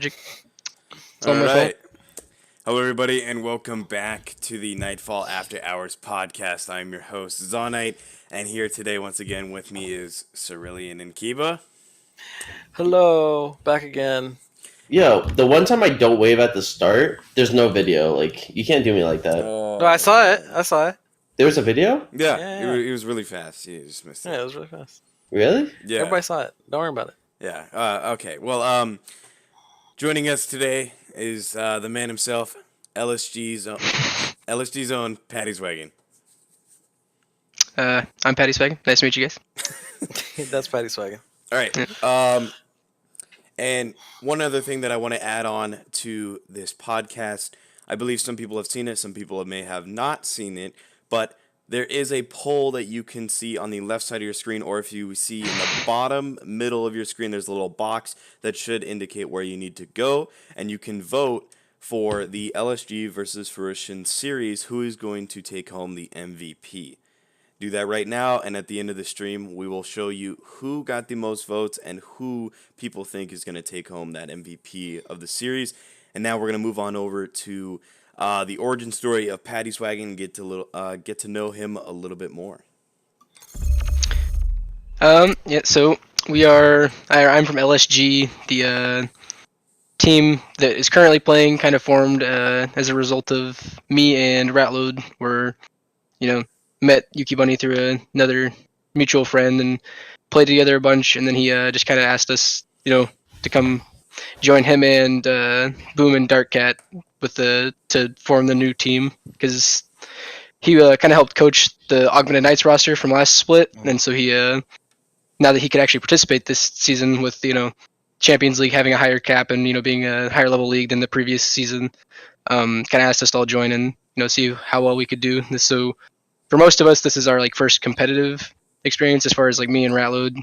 It's all my fault. Hello, everybody, and welcome back to the Nightfall After Hours podcast. I'm your host, Zonite, and here today, once again, with me is Cerulean and Kiba. Hello, back again. Yo, the one time I don't wave at the start, there's no video. Like, you can't do me like that. No, I saw it. There was a video? Yeah. It was really fast. You just missed it. Yeah, it was really fast. Really? Yeah. Everybody saw it. Don't worry about it. Yeah. Okay. Well, joining us today is the man himself, LSG's own Pattyswagon. I'm Pattyswagon. Nice to meet you guys. That's Pattyswagon. All right. And one other thing that I want to add on to this podcast, I believe some people have seen it, some people may have not seen it, but there is a poll that you can see on the left side of your screen, or if you see in the bottom middle of your screen, there's a little box that should indicate where you need to go, and you can vote for the LSG versus Fruition series, who is going to take home the MVP. Do that right now, and at the end of the stream, we will show you who got the most votes and who people think is going to take home that MVP of the series. And now we're going to move on over to the origin story of Pattyswagon and get to know him a little bit more. So we are. I'm from LSG, the team that is currently playing, kind of formed as a result of me and Ratload were, met Yuki Bunny through another mutual friend and played together a bunch, and then he just kind of asked us, to come join him and Boom and Dark Cat to form the new team, because he kind of helped coach the Augmented Knights roster from last split, and so he now that he could actually participate this season with Champions League having a higher cap and being a higher level league than the previous season, kind of asked us to all join and see how well we could do this. So for most of us, this is our first competitive experience as far as me and Ratload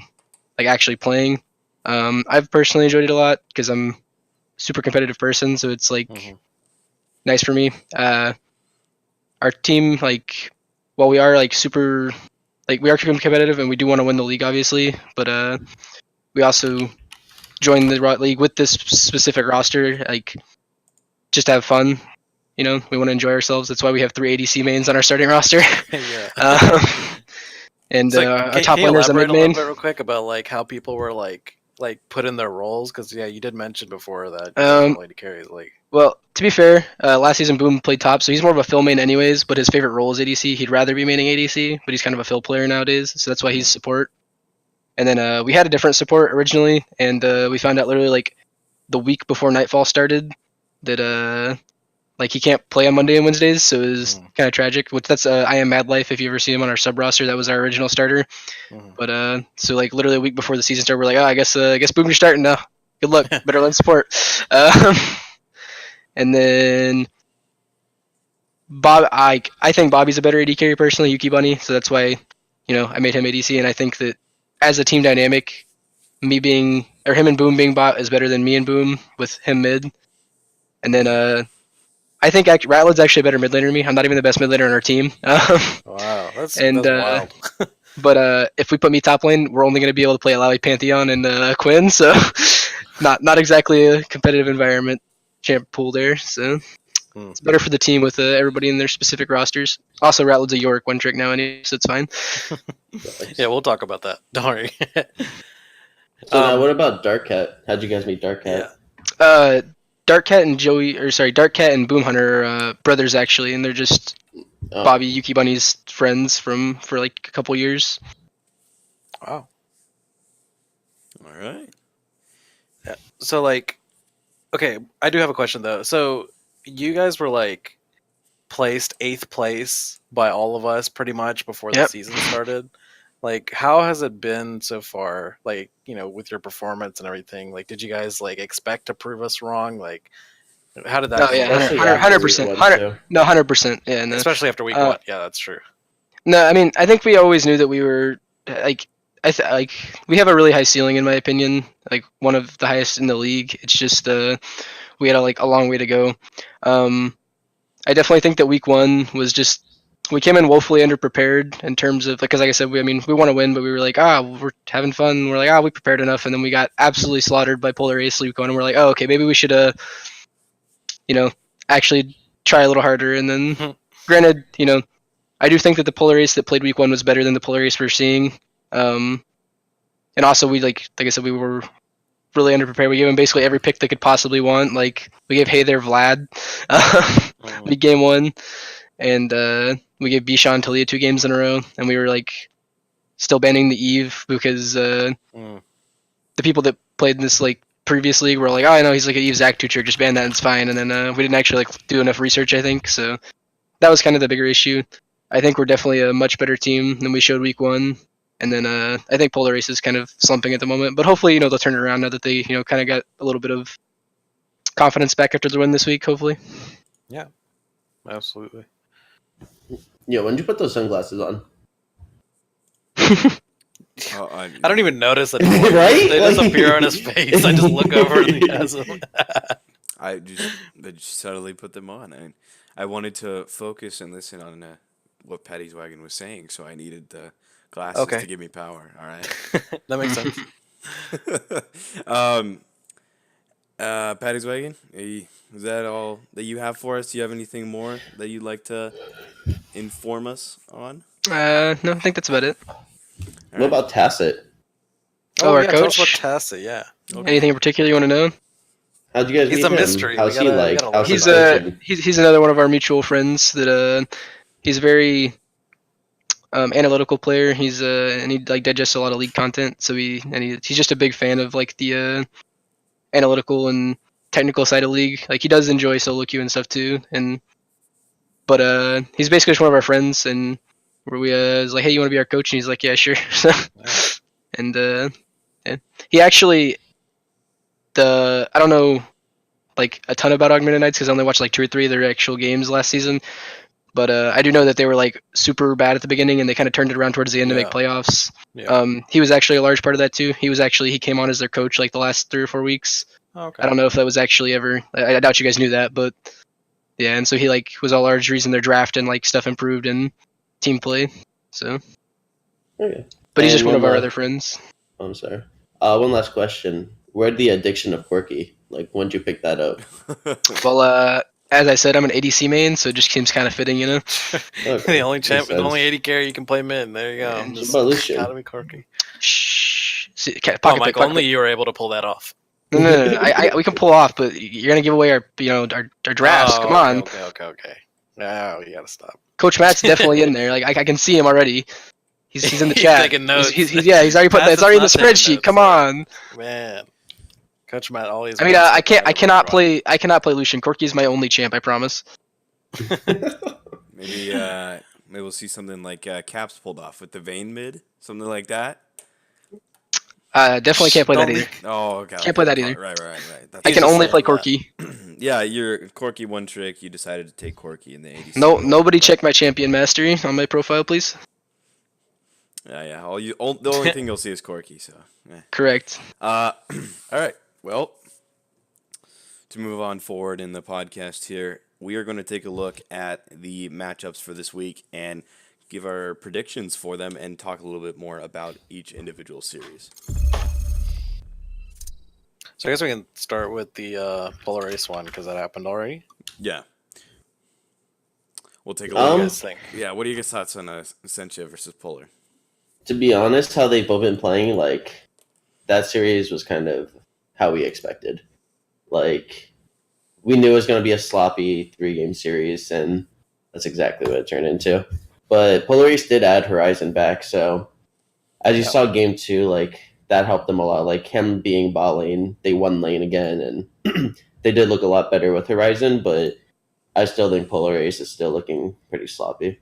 actually playing. I've personally enjoyed it a lot because I'm a super competitive person, so it's nice for me. Our team, while we are super, we are competitive and we do want to win the league, obviously, but we also joined the league with this specific roster, just to have fun. We want to enjoy ourselves. That's why we have 3 ADC mains on our starting roster. And our top laner is a mid main. Can you elaborate a little bit real quick about how people were put in their roles? Because you did mention before that lady carries Well, to be fair, last season Boom played top, so he's more of a fill main anyways. But his favorite role is ADC. He'd rather be maining ADC, but he's kind of a fill player nowadays, so that's why he's support. And then we had a different support originally, and we found out literally the week before Nightfall started that he can't play on Monday and Wednesdays, so it was kind of tragic. Which that's I Am Mad Life. If you ever see him on our sub roster, that was our original starter. But so literally a week before the season started, we're I guess Boom, you're starting now. Good luck. Better learn support. And then Bob, I think Bobby's a better AD carry personally, Yuki Bunny. So that's why I made him ADC, and I think that as a team dynamic, him and Boom being bot is better than me and Boom with him mid. And then I think Ratload's actually a better mid laner than me. I'm not even the best mid laner on our team. Wow, that's wild. But if we put me top lane, we're only going to be able to play Alawi, Pantheon, and Quinn, so not exactly a competitive environment champ pool there. So it's better for the team with everybody in their specific rosters. Also, Ratload's a Yorick one trick now, anyway, so it's fine. Yeah, we'll talk about that. Don't worry. So now, what about Dark Cat? How'd you guys meet Dark Cat? Yeah. Dark Cat and Dark Cat and Boom Hunter are brothers actually, and they're just Bobby Yuki Bunny's friends for a couple years. Wow. All right. Yeah. So okay, I do have a question though. So you guys were placed 8th place by all of us pretty much before the season started. How has it been so far? With your performance and everything. Did you guys expect to prove us wrong? How did that? Oh yeah, 100%. 100%. Yeah, no. Especially after week 1. Yeah, that's true. No, I mean, I think we always knew that we were we have a really high ceiling in my opinion, one of the highest in the league. It's just we had a long way to go. I definitely think that week 1 was just we came in woefully underprepared in terms of because, like I said, we want to win, but we were like, we're having fun. We're like, we prepared enough, and then we got absolutely slaughtered by Polar Ace Week 1, and we're like, okay, maybe we should actually try a little harder. And then, granted, I do think that the Polar Ace that played Week 1 was better than the Polar Ace we're seeing. And also, we like I said, we were really underprepared. We gave him basically every pick they could possibly want. Like we gave Hey There Vlad, we game 1, and we gave Bishan Talia 2 games in a row, and we were like still banning the Eve because the people that played in this like previous league were like, I know he's like an Eve Zac Tutor, just ban that and it's fine. And then we didn't actually like do enough research, I think. So that was kind of the bigger issue. I think we're definitely a much better team than we showed Week 1. And then I think Polar Ace is kind of slumping at the moment, but hopefully they'll turn it around now that they kind of got a little bit of confidence back after the win this week. Hopefully. Yeah, absolutely. Yeah, when did you put those sunglasses on? I don't even notice it. Right? They just Like- appear on his face. I just look over and he has them. I just subtly put them on. I wanted to focus and listen on what Pattyswagon was saying, so I needed the glasses to give me power. All right. That makes sense. Pattyswagon, is that all that you have for us? Do you have anything more that you'd like to inform us on? No, I think that's about it. What about Tacit? Our yeah, tell us coach? about Tacit, yeah. Anything in particular you want to know? How'd you guys He's meet a him? mystery. How's We he gotta- we like? gotta How's learn his about coaching? He's another one of our mutual friends that he's a very analytical player. He's and he like digests a lot of league content. So he's just a big fan of like the analytical and technical side of league. Like he does enjoy solo queue and stuff too. But he's basically just one of our friends, and where we was like, hey, you want to be our coach? And he's like, yeah, sure. And yeah. He actually I don't know like a ton about Augmented Knights because I only watched like 2 or 3 of their actual games last season. But I do know that they were like super bad at the beginning, and they kind of turned it around towards the end to make playoffs. Yeah. He was actually a large part of that too. He came on as their coach like the last 3 or 4 weeks. Okay. I don't know if that was actually ever. I doubt you guys knew that, but yeah. And so he like was a large reason their draft and like stuff improved and team play. So, Okay. but he's And just one of our one other friends. Oh, I'm sorry. One last question. Where'd the addiction of Quirky? Like, when'd you pick that up? Well, as I said, I'm an ADC main, so it just seems kind of fitting, you know. The only Makes champ, the sense. only 80 carry you can play mid. There you go. Yeah. This What about Lucian? Academy Corky. Shh. See, Oh, pocket Mike, pick, pocket only pick. you were able to pull that off. No. We can pull off, but you're gonna give away our drafts. Oh, Come on, Okay. No, you gotta stop. Coach Matt's definitely in there. Like I can see him already. He's in the He's chat. taking notes. He's already put that. Matt's It's already in the not taking spreadsheet. notes, Come though. on. Man, Coach Matt always. I mean, wants I to play cannot Overwatch. I cannot play Lucian. Corky is my only champ. I promise. Maybe we'll see something like Caps pulled off with the Vayne mid, something like that. Definitely can't play that Don't either. leak. Oh, okay. Can't play that either. Right. That's I can just only saying play that. Corky. Yeah, you're Corky one trick. You decided to take Corky in the 80s. Nobody check my champion mastery on my profile, please. Yeah. The only thing you'll see is Corky. So. Correct. All right. Well, to move on forward in the podcast here, we are going to take a look at the matchups for this week and give our predictions for them and talk a little bit more about each individual series. So I guess we can start with the Polar Ace one because that happened already. Yeah. We'll take a What do look. you guys think? Yeah, what are your guys' thoughts on Essentia versus Polar? To be honest, how they've both been playing, like, that series was kind of how we expected. Like, we knew it was going to be a sloppy 3-game series, and that's exactly what it turned into. But Polar Ace did add Horizon back, so as you saw game 2, like, that helped them a lot. Like, him being bot lane, they won lane again, and they did look a lot better with Horizon, but I still think Polar Ace is still looking pretty sloppy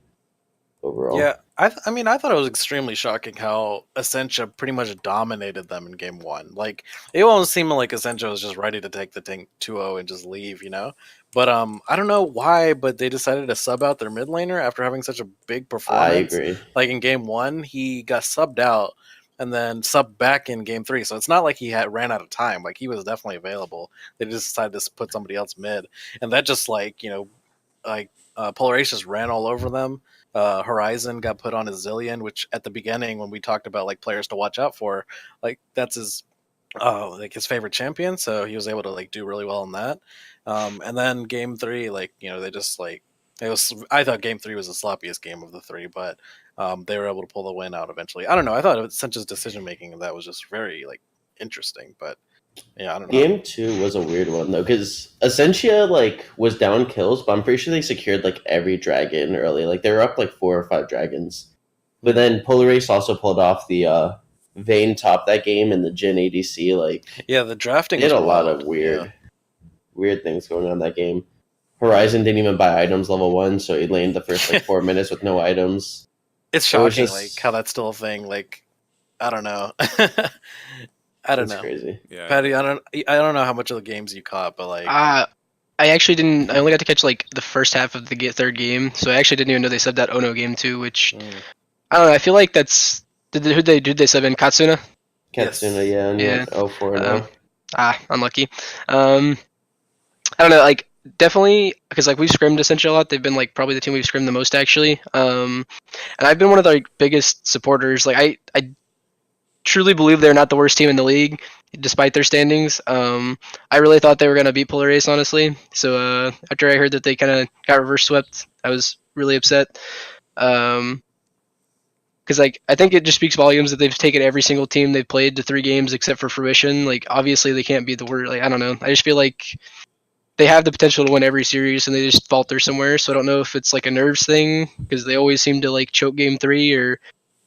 overall. Yeah, I mean, I thought it was extremely shocking how Essentia pretty much dominated them in game 1. Like, it almost seemed like Essentia was just ready to take the thing 2-0 and just leave, you know? But I don't know why, but they decided to sub out their mid laner after having such a big I performance. agree. Like, in game 1, he got subbed out and then subbed back in game 3. So it's not like he ran out of time. Like, he was definitely available. They just decided to put somebody else mid. And that just, like, you know, like, Polar Ace just ran all over them. Horizon got put on a zillion, which at the beginning when we talked about like players to watch out for, like that's his like his favorite champion, so he was able to like do really well in that. And then game 3, like they just like it was. I thought game 3 was the sloppiest game of the 3, but they were able to pull the win out eventually. I don't know. I thought Sencha's decision making of that was just very like interesting, but yeah, I don't know. Game 2 was a weird one though, because Essentia like was down kills, but I'm pretty sure they secured like every dragon early. Like they were up like 4 or 5 dragons. But then Polarace also pulled off the Vayne top that game and the Jin ADC. Like yeah, the drafting they had was a lot wild. of weird things going on that game. Horizon didn't even buy items level 1, so he laned the first like 4 minutes with no items. It's It was shocking, just- like how that's still a thing. Like I don't know. I don't It's know. crazy. Yeah. Patty, I don't know how much of the games you caught, but like I actually didn't. I only got to catch like the first half of the third game, so I actually didn't even know they subbed that Ono game too. Which I don't know. I feel like that's did they sub in Katsuna? Yes. Katsuna, yeah, and Yeah. 0-4 now. Unlucky. I don't know. Like definitely because like we've scrimmed Essential a lot. They've been like probably the team we've scrimmed the most actually. And I've been one of their like, biggest supporters. Like I truly believe they're not the worst team in the league, despite their standings. I really thought they were gonna beat Polarace, honestly. So after I heard that they kind of got reverse swept, I was really upset. Because like I think it just speaks volumes that they've taken every single team they've played to 3 games except for Fruition. Like obviously they can't be the worst. Like I don't know. I just feel like they have the potential to win every series and they just falter somewhere. So I don't know if it's like a nerves thing because they always seem to like choke game 3 or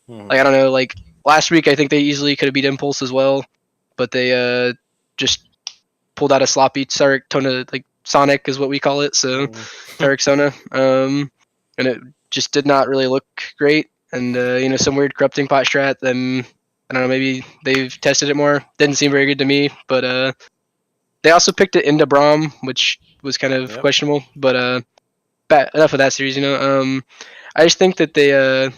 like I don't know. Like last week I think they easily could have beat Impulse as well, but they just pulled out a sloppy Tarek Tona like Sonic is what we call it. So Tarek Sona, and it just did not really look great. And some weird corrupting pot strat. Then I don't know. Maybe they've tested it more. Didn't seem very good to me. But they also picked it into Braum, which was kind of questionable. But enough of that series. I just think that they I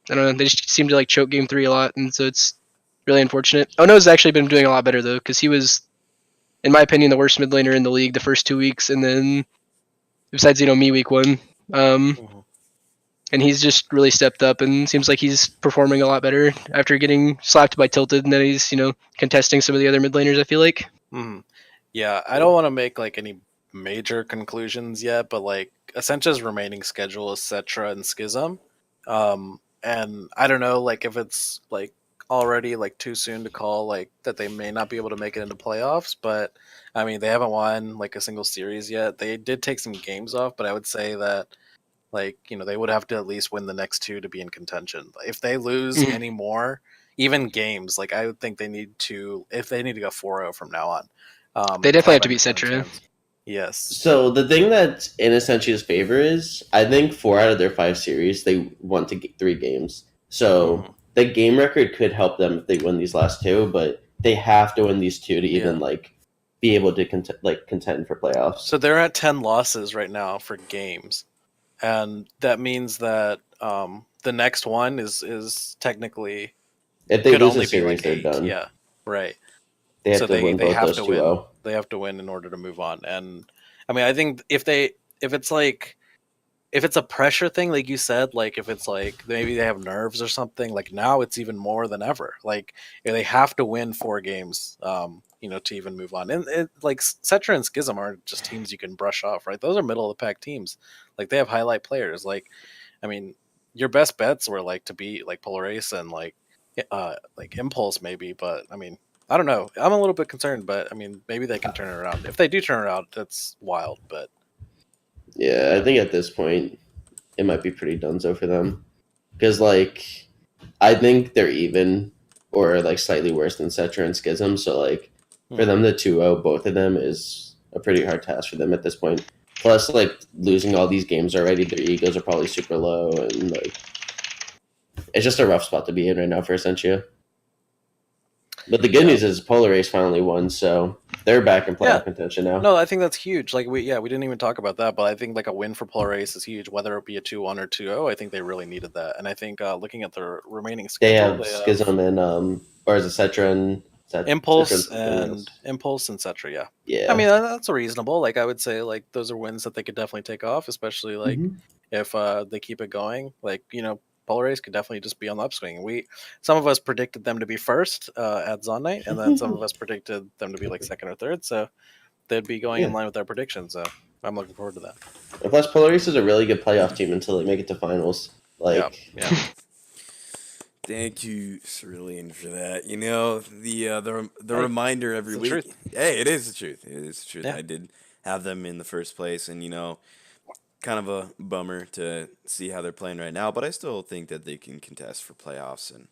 don't know. They just seem to like choke game 3 a lot, and so it's really unfortunate. Ono's actually been doing a lot better though, because he was, in my opinion, the worst mid laner in the league the first 2 weeks, and then besides me week 1. And he's just really stepped up and seems like he's performing a lot better after getting slapped by Tilted, and then he's, contesting some of the other mid laners, I feel like. Yeah, I don't want to make like any major conclusions yet, but like Essentia's remaining schedule is Cetra and Schism. And I don't know like if it's like already like too soon to call like that they may not be able to make it into playoffs, but I mean they haven't won like a single series yet. They did take some games off, but I would say that like, they would have to at least win the next 2 to be in contention. If they lose any more, even games, like I would think they need to, if they need to go 4-0 from now on. They definitely have to beat Cetra. Yes. So the thing that's in Essentia's favor is, I think 4 out of their 5 series, they won to 3 games. So the game record could help them if they win these last 2, but they have to win these 2 to even like be able to contend for playoffs. So they're at 10 losses right now for games. And that means that the next one is technically if they could lose only a series, be like they're 8. done. Yeah, right. They have to win both have those to 2-0. win. They have to win in order to move on. And I mean, I think if it's a pressure thing, like you said, like if it's like maybe they have nerves or something, like now it's even more than ever. Like they have to win 4 games, to even move on. And like Cetra and Schism aren't just teams you can brush off, right? Those are middle of the pack teams. Like they have highlight players. Like, I mean, your best bets were like to beat like Polarace and like Impulse maybe, but I mean, I don't know. I'm a little bit concerned, but I mean, maybe they can turn it around. If they do turn it around, that's wild. But yeah, I think at this point it might be pretty donezo for them, because like I think they're even or like slightly worse than Cetra and Schism. So like for them to 2-0 both of them is a pretty hard task for them at this point. Plus, like losing all these games already, their egos are probably super low, and like it's just a rough spot to be in right now for Essentia. But the good news is Polarace finally won, so they're back in playoff contention now. No, I think that's huge. Like we didn't even talk about that, but I think like a win for Polarace is huge, whether it be a 2-1 or 2-0. I think they really needed that, and I think looking at their remaining schedule, they have Schism and or is it Cetra and Impulse and Cetra. Yeah. I mean that's reasonable. Like I would say like those are wins that they could definitely take off, especially like if they keep it going. Like, Polar Race could definitely just be on the upswing. Some of us predicted them to be first at Zon Night, and then some of us predicted them to be like second or third. So they'd be going in line with our predictions. So I'm looking forward to that. And plus, Polaris is a really good playoff team until they make it to finals. Like, Yeah. Thank you, Cerulean, for that. The Hey, reminder every it's the week. truth. Hey, it is the truth. It is the truth. Yeah. I did have them in the first place, and kind of a bummer to see how they're playing right now. But I still think that they can contest for playoffs and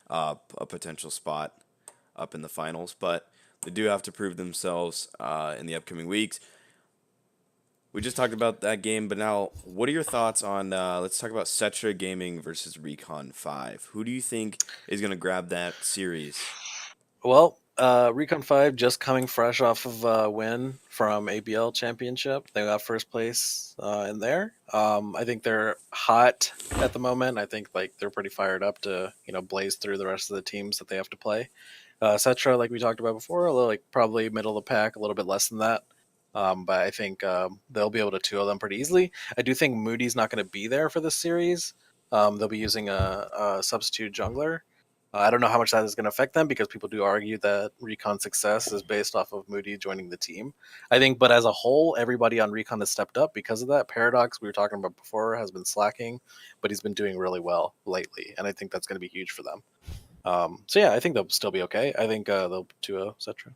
a potential spot up in the finals. But they do have to prove themselves in the upcoming weeks. We just talked about that game, but now, what are your thoughts on? Let's talk about Cetra Gaming versus Recon 5. Who do you think is going to grab that series? Well, Recon 5 just coming fresh off of a win from ABL Championship. They got first place in there. I think they're hot at the moment. I think like they're pretty fired up to blaze through the rest of the teams that they have to play. Cetra, like we talked about before, a little, like probably middle of the pack, a little bit less than that. But I think they'll be able to 2-0 them pretty easily. I do think Moody's not going to be there for this series. They'll be using a substitute jungler. I don't know how much that is going to affect them because people do argue that Recon's success is based off of Moody joining the team. I think, but as a whole, everybody on Recon has stepped up because of that. Paradox, we were talking about before, has been slacking, but he's been doing really well lately, and I think that's going to be huge for them. So yeah, I think they'll still be okay. I think they'll 2-0, etc.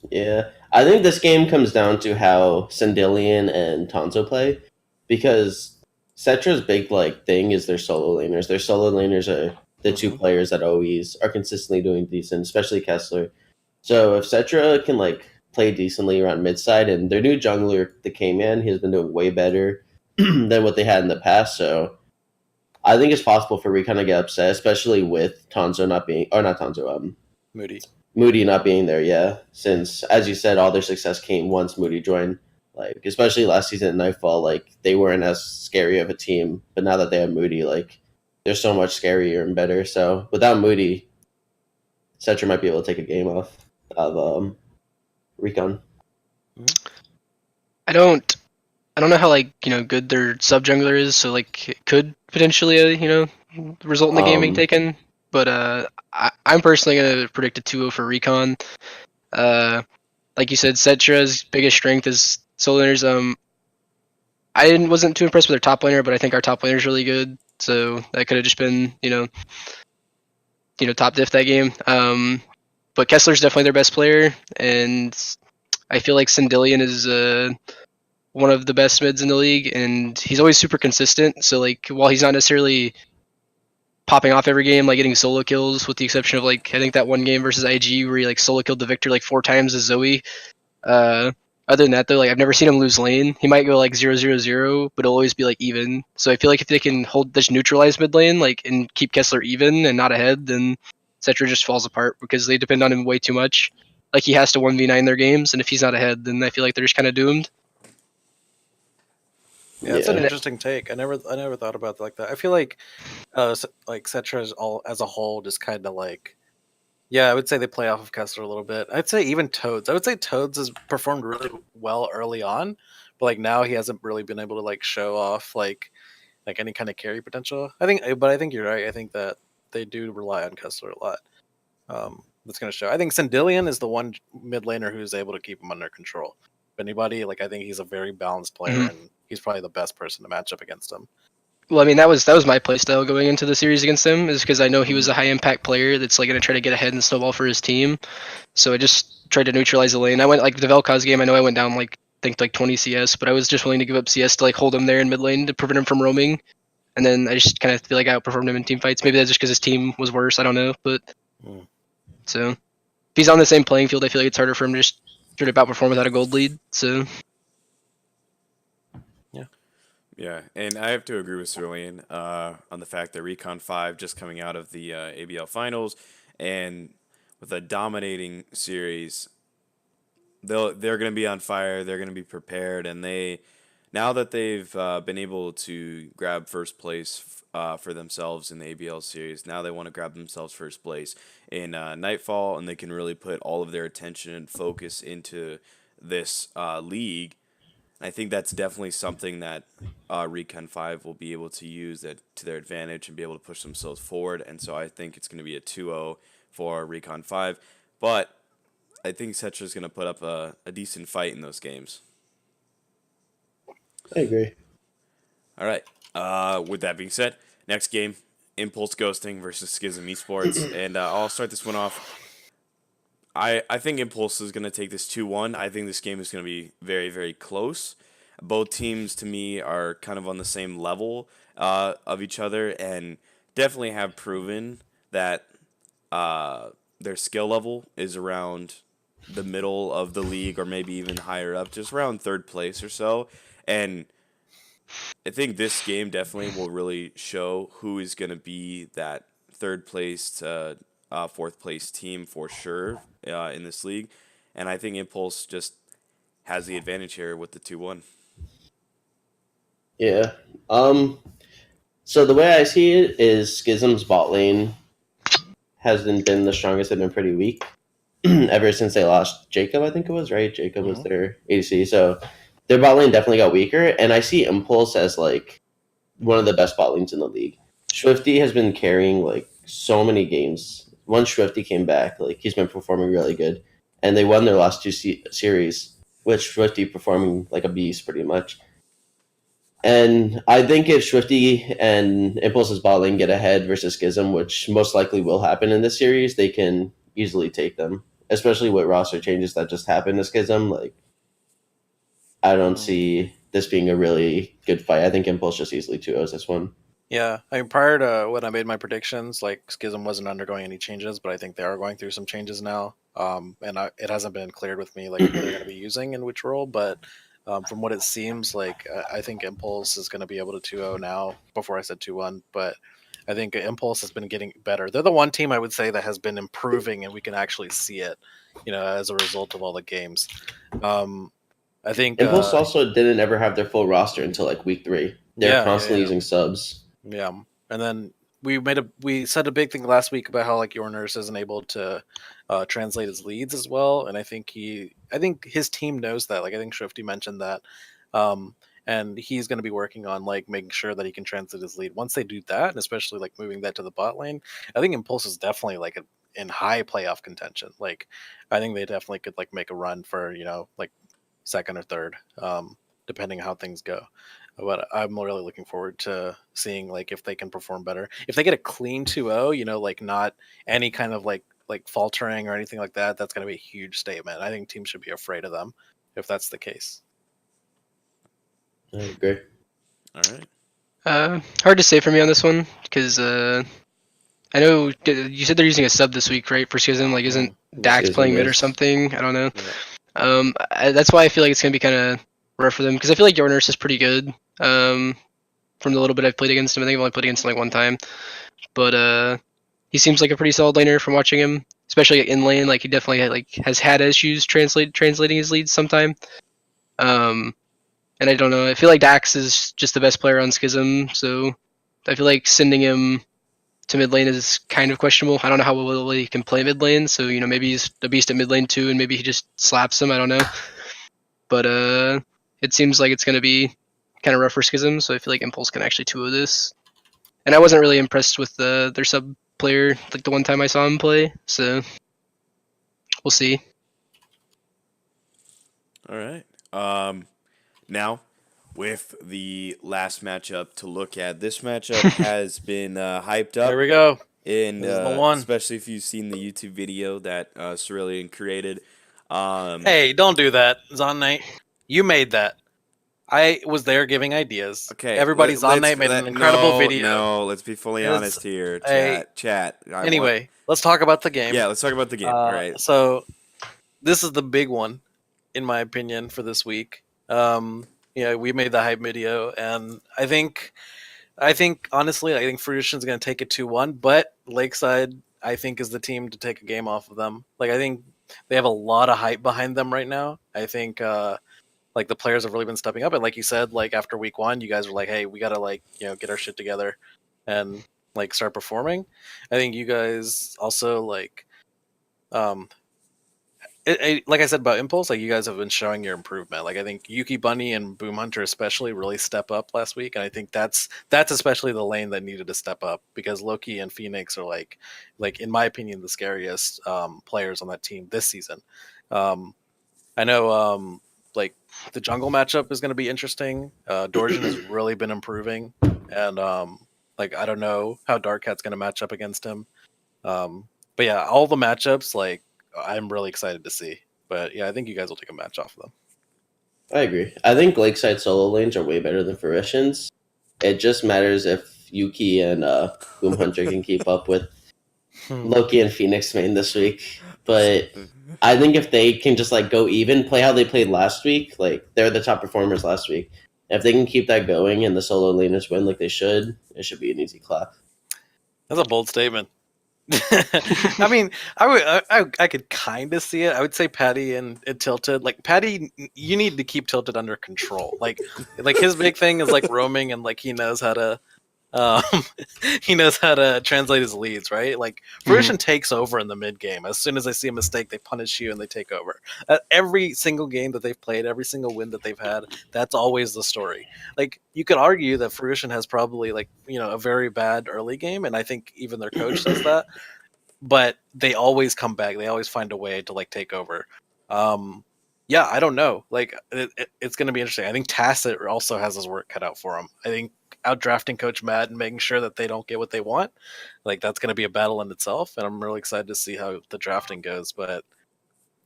yeah, I think this game comes down to how Sandillion and Tonzo play, because Cetra's big thing is their solo laners. Their solo laners are the two players that always are consistently doing decent, especially Kessler. So if Cetra can play decently around mid side, and their new jungler, the K-Man, he has been doing way better than what they had in the past. So I think it's possible for Recon to get upset, especially with Tonzo not being, or not Tonzo, Moody not being there, yeah. Since, as you said, all their success came once Moody joined. Especially last season at Nightfall, they weren't as scary of a team. But now that they have Moody, they're so much scarier and better. So without Moody, Cetra might be able to take a game off of Recon. I don't know how good their sub jungler is, so it could potentially result in the game being taken. But I'm personally gonna predict a 2-0 for Recon. Like you said, Cetra's biggest strength is solo laners. I wasn't too impressed with their top laner, but I think our top laner is really good. So that could have just been top diff that game. But Kessler's definitely their best player, and I feel like Sandillion is one of the best mids in the league, and he's always super consistent. So while he's not necessarily popping off every game, getting solo kills, with the exception of I think that one game versus IG where he solo killed the Victor 4 times as Zoe. Other than that though, I've never seen him lose lane. He might go 0-0-0, but it'll always be even. So I feel like if they can hold this neutralize mid lane, and keep Kessler even and not ahead, then Cetra just falls apart because they depend on him way too much. He has to 1v9 their games, and if he's not ahead, then I feel like they're just kind of doomed. Yeah, that's an interesting take. I never thought about it like that. I feel like Cetra is all as a whole just kind of yeah, I would say they play off of Kessler a little bit. I'd say even Toads. I would say Toads has performed really well early on, but now he hasn't really been able to show off any kind of carry potential. I think you're right. I think that they do rely on Kessler a lot. That's going to show. I think Sandillion is the one mid laner who's able to keep him under control. If anybody, I think he's a very balanced player, and he's probably the best person to match up against him. Well, I mean, that was my playstyle going into the series against him, is because I know he was a high impact player that's going to try to get ahead and snowball for his team. So I just tried to neutralize the lane. I went the Vel'Koz game. I know I went down 20 CS, but I was just willing to give up CS to hold him there in mid lane to prevent him from roaming. And then I just kind of feel like I outperformed him in team fights. Maybe that's just because his team was worse. I don't know, but so if he's on the same playing field, I feel like it's harder for him to just try to outperform without a gold lead. So. Yeah, and I have to agree with Cerulean on the fact that Recon 5 just coming out of the ABL finals and with a dominating series, they're going to be on fire. They're going to be prepared, and now that they've been able to grab first place for themselves in the ABL series, now they want to grab themselves first place in Nightfall, and they can really put all of their attention and focus into this league. I think that's definitely something that Recon 5 will be able to use that to their advantage and be able to push themselves forward. And so I think it's going to be a 2-0 for Recon 5. But I think Cetra's going to put up a decent fight in those games. I agree. All right. With that being said, next game, Impulse Ghosting versus Schism Esports. And I'll start this one off. I think Impulse is going to take this 2-1. I think this game is going to be very, very close. Both teams, to me, are kind of on the same level of each other and definitely have proven that their skill level is around the middle of the league or maybe even higher up, just around third place or so. And I think this game definitely will really show who is going to be that third place to fourth place team for sure in this league. And I think Impulse just has the advantage here with the 2-1. Yeah. So the way I see it is Schism's bot lane hasn't been the strongest. They've been pretty weak ever since they lost Jacob, I think it was, right? Jacob was their ADC. So their bot lane definitely got weaker. And I see Impulse as like one of the best bot lanes in the league. Swifty has been carrying like so many games. Once Swifty came back, like he's been performing really good. And they won their last two series, with Swifty performing like a beast pretty much. And I think if Swifty and Impulse's bot lane get ahead versus Schism, which most likely will happen in this series, they can easily take them. Especially with roster changes that just happened to Schism. Like, I don't see this being a really good fight. I think Impulse just easily 2-0s this one. Yeah, I mean, prior to when I made my predictions, like Schism wasn't undergoing any changes, but I think they are going through some changes now. It hasn't been cleared with me like who they're going to be using in which role, but from what it seems like, I think Impulse is going to be able to 2-0 now. Before I said 2-1, but I think Impulse has been getting better. They're the one team I would say that has been improving, and we can actually see it, as a result of all the games. I think Impulse also didn't ever have their full roster until like week 3. They're constantly using subs. Yeah, and then we said a big thing last week about how like your nurse isn't able to translate his leads as well, and I think his team knows that. Like I think Swifty mentioned that, and he's going to be working on like making sure that he can translate his lead. Once they do that, and especially like moving that to the bot lane, I think Impulse is definitely like in high playoff contention. Like I think they definitely could like make a run for like second or third, depending on how things go. But I'm really looking forward to seeing like if they can perform better. If they get a clean 2-0, like not any kind of like faltering or anything like that, that's going to be a huge statement. I think teams should be afraid of them if that's the case. I agree. All right. Hard to say for me on this one because I know you said they're using a sub this week, right? For Schism, like isn't Dax Schism playing mid or is. something? I don't know. Yeah. That's why I feel like it's gonna be kind of rough for them because I feel like your nurse is pretty good. From the little bit I've played against him, I think I've only played against him like one time, but he seems like a pretty solid laner from watching him, especially in lane. Like he definitely has had issues translating his leads sometime. And I don't know. I feel like Dax is just the best player on Schism, so I feel like sending him to mid lane is kind of questionable. I don't know how well he can play mid lane, so maybe he's a beast at mid lane too, and maybe he just slaps him. I don't know, but it seems like it's gonna be kind of rough for Schism, so I feel like Impulse can actually 2-0 this. And I wasn't really impressed with their sub player like the one time I saw him play, so we'll see. All right. Now, with the last matchup to look at, this matchup has been hyped up. There we go. And This is the one. especially if you've seen the YouTube video that Cerulean created. Hey, don't do that, Zon Knight. You made that. I was there giving ideas. Okay, Everybody's on Knight made an incredible video. No, let's be fully honest here. Chat. Anyway, let's talk about the game. Yeah, let's talk about the game. All right. So, this is the big one, in my opinion, for this week. We made the hype video, and I think honestly, I think Fruition's going to take it 2-1, but Lakeside, I think, is the team to take a game off of them. Like, I think they have a lot of hype behind them right now. I think, like, the players have really been stepping up, and like you said, like, after week 1, you guys were like, hey, we got to, like, get our shit together and, like, start performing. I think you guys also, like, like I said about Impulse, like you guys have been showing your improvement. Like I think Yuki Bunny and Boom Hunter especially really step up last week, and I think that's especially the lane that needed to step up because Loki and Phoenix are like in my opinion the scariest players on that team this season. I know like the jungle matchup is going to be interesting. Dorjan has really been improving, and like I don't know how Dark Cat's going to match up against him. But yeah, all the matchups like I'm really excited to see. But yeah, I think you guys will take a match off of them. I agree. I think Lakeside solo lanes are way better than Fruition's. It just matters if Yuki and Boom Hunter can keep up with Loki and Phoenix main this week. But I think if they can just like go even, play how they played last week, like they're the top performers last week. If they can keep that going and the solo laners win like they should, it should be an easy clap. That's a bold statement. I mean, I could kind of see it. I would say Patty and Tilted. Like Patty, you need to keep Tilted under control. Like his big thing is like roaming and like he knows how to um, he knows how to translate his leads, right? Like Fruition takes over in the mid game. As soon as they see a mistake, they punish you and they take over. Every single game that they've played, every single win that they've had, that's always the story. Like you could argue that Fruition has probably like a very bad early game, and I think even their coach says that. But they always come back. They always find a way to like take over. Yeah, I don't know. Like it's going to be interesting. I think Tacit also has his work cut out for him. I think outdrafting Coach Matt and making sure that they don't get what they want, like that's going to be a battle in itself. And I'm really excited to see how the drafting goes. But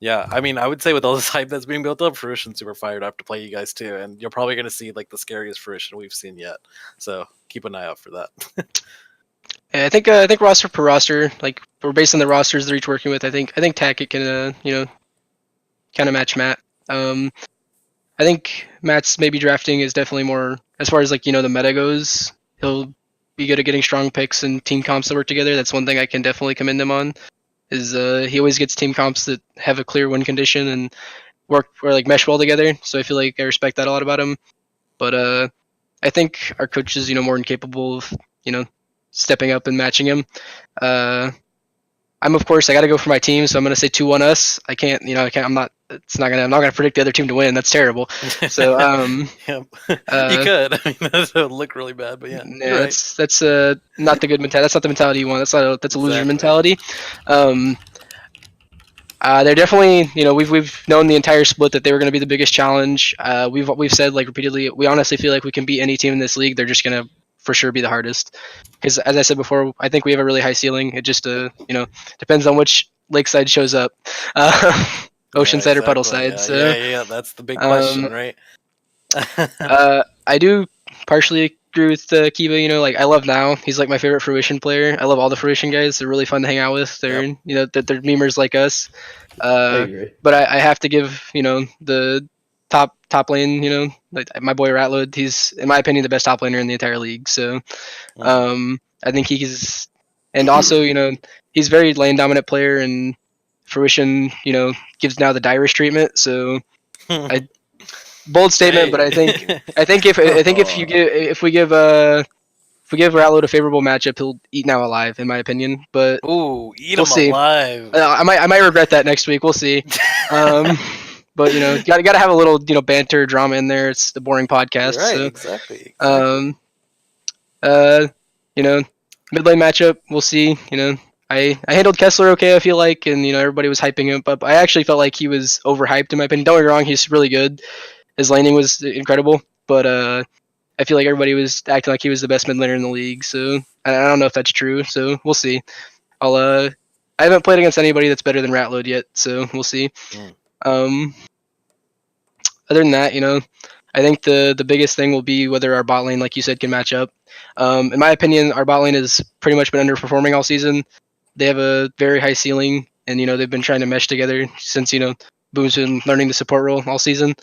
yeah, I mean, I would say with all this hype that's being built up, Fruition's super fired up to play you guys too, and you're probably going to see like the scariest Fruition we've seen yet. So keep an eye out for that. Yeah, I think roster per roster, like we're based on the rosters they're each working with. I think Tackett can kind of match Matt. I think Matt's maybe drafting is definitely more as far as like the meta goes. He'll be good at getting strong picks and team comps that work together. That's one thing I can definitely commend him on. Is he always gets team comps that have a clear win condition and work or like mesh well together. So I feel like I respect that a lot about him. But I think our coach is more than capable of stepping up and matching him. I'm of course I got to go for my team, so I'm gonna say 2-1 us. I can't. I'm not gonna predict the other team to win. That's terrible. So you could. I mean, that would look really bad, but yeah, right. That's not the good mentality. That's not the mentality you want. That's a loser mentality. They're definitely, we've known the entire split that they were going to be the biggest challenge. We've said like repeatedly, we honestly feel like we can beat any team in this league. They're just going to for sure be the hardest. Because as I said before, I think we have a really high ceiling. It just, depends on which lakeside shows up, Oceanside or Puddleside. Yeah, so, yeah, that's the big question, right? I do partially agree with Kiva. Like I love Now. He's like my favorite Fruition player. I love all the Fruition guys. They're really fun to hang out with. They're they're memers like us. I agree. But I have to give the top lane. Like my boy Ratload. He's in my opinion the best top laner in the entire league. So I think he's and also he's a very lane dominant player, and Fruition gives Now the Dyrus treatment. So bold statement, but I think if we give Ratload a favorable matchup, he'll eat Now alive, in my opinion. But ooh, eat we'll him see. alive. I might regret that next week. We'll see. But gotta have a little banter drama in there. It's the boring podcast. You're right, so, exactly. Mid lane matchup, we'll see. I handled Kessler okay, I feel like, and everybody was hyping him up. I actually felt like he was overhyped in my opinion. Don't get me wrong, he's really good. His laning was incredible, but I feel like everybody was acting like he was the best mid laner in the league. So I don't know if that's true. So we'll see. I haven't played against anybody that's better than Ratload yet, so we'll see. Other than that, I think the biggest thing will be whether our bot lane, like you said, can match up. In my opinion, our bot lane has pretty much been underperforming all season. They have a very high ceiling, and they've been trying to mesh together since Boom's been learning the support role all season.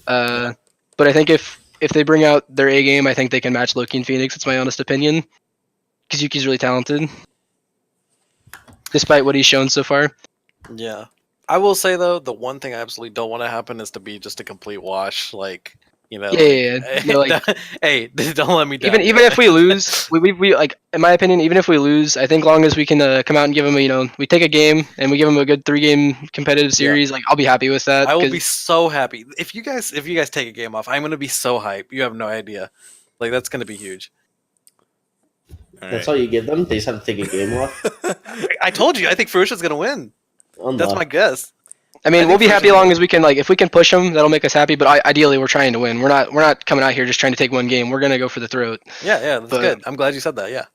But I think if they bring out their A game, I think they can match Loki and Phoenix. It's my honest opinion, because Yuki's really talented, despite what he's shown so far. Yeah. I will say though, the one thing I absolutely don't want to happen is to be just a complete wash. Like You know, Yeah. No, like hey, don't let me down. even if we lose, we like in my opinion, even if we lose, I think long as we can come out and give them, we take a game and we give them a good 3-game competitive series, like I'll be happy with that. I will 'cause- be so happy if you guys take a game off. I'm gonna be so hyped. You have no idea. Like that's gonna be huge. That's all you give them? They just have to take a game off? I told you. I think Fruition's gonna win. That's my guess. I mean, I we'll think be happy Fruition- long as we can, like, if we can push them, that'll make us happy. But ideally, we're trying to win. We're not coming out here just trying to take one game. We're gonna go for the throat. Yeah, that's good. I'm glad you said that. Yeah,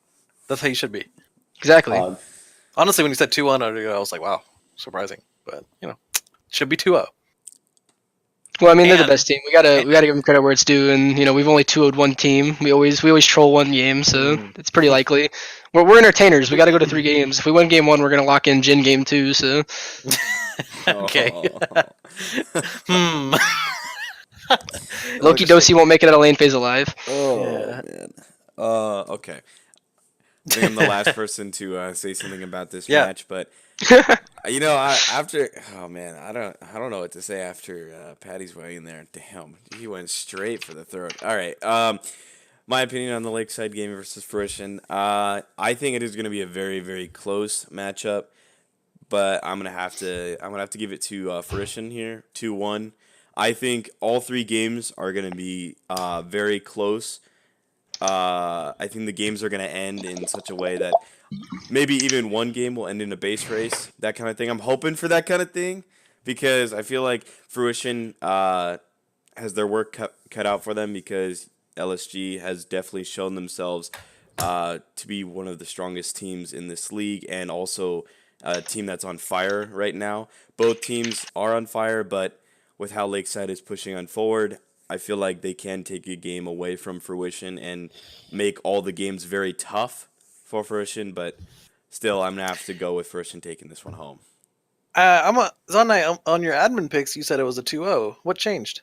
that's how you should be. Exactly. Honestly, when you said 2-1, I was like, wow, surprising. But should be 2-0. Well, I mean, they're the best team. We gotta give them credit where it's due, and we've only 2-0'd one team. We always troll one game, so it's pretty likely. We're entertainers. We got to go to 3 games. If we win game 1, we're gonna lock in Jin game 2. So Okay. Loki Dosi won't make it out of lane phase alive. Oh man. Okay. I think I'm the last person to say something about this match, but after I don't know what to say after Pattyswagon there. Damn, he went straight for the throat. All right. My opinion on the Lakeside game versus Fruition. I think it is going to be a very, very close matchup, but I'm gonna have to give it to Fruition here, 2-1. I think all 3 games are going to be very close. I think the games are going to end in such a way that maybe even one game will end in a base race, that kind of thing. I'm hoping for that kind of thing because I feel like Fruition has their work cut out for them because LSG has definitely shown themselves to be one of the strongest teams in this league and also a team that's on fire right now. Both teams are on fire, but with how Lakeside is pushing on forward, I feel like they can take a game away from Fruition and make all the games very tough for Fruition, but still, I'm going to have to go with Fruition taking this one home. Zonai, on your admin picks, you said it was a 2-0. What changed?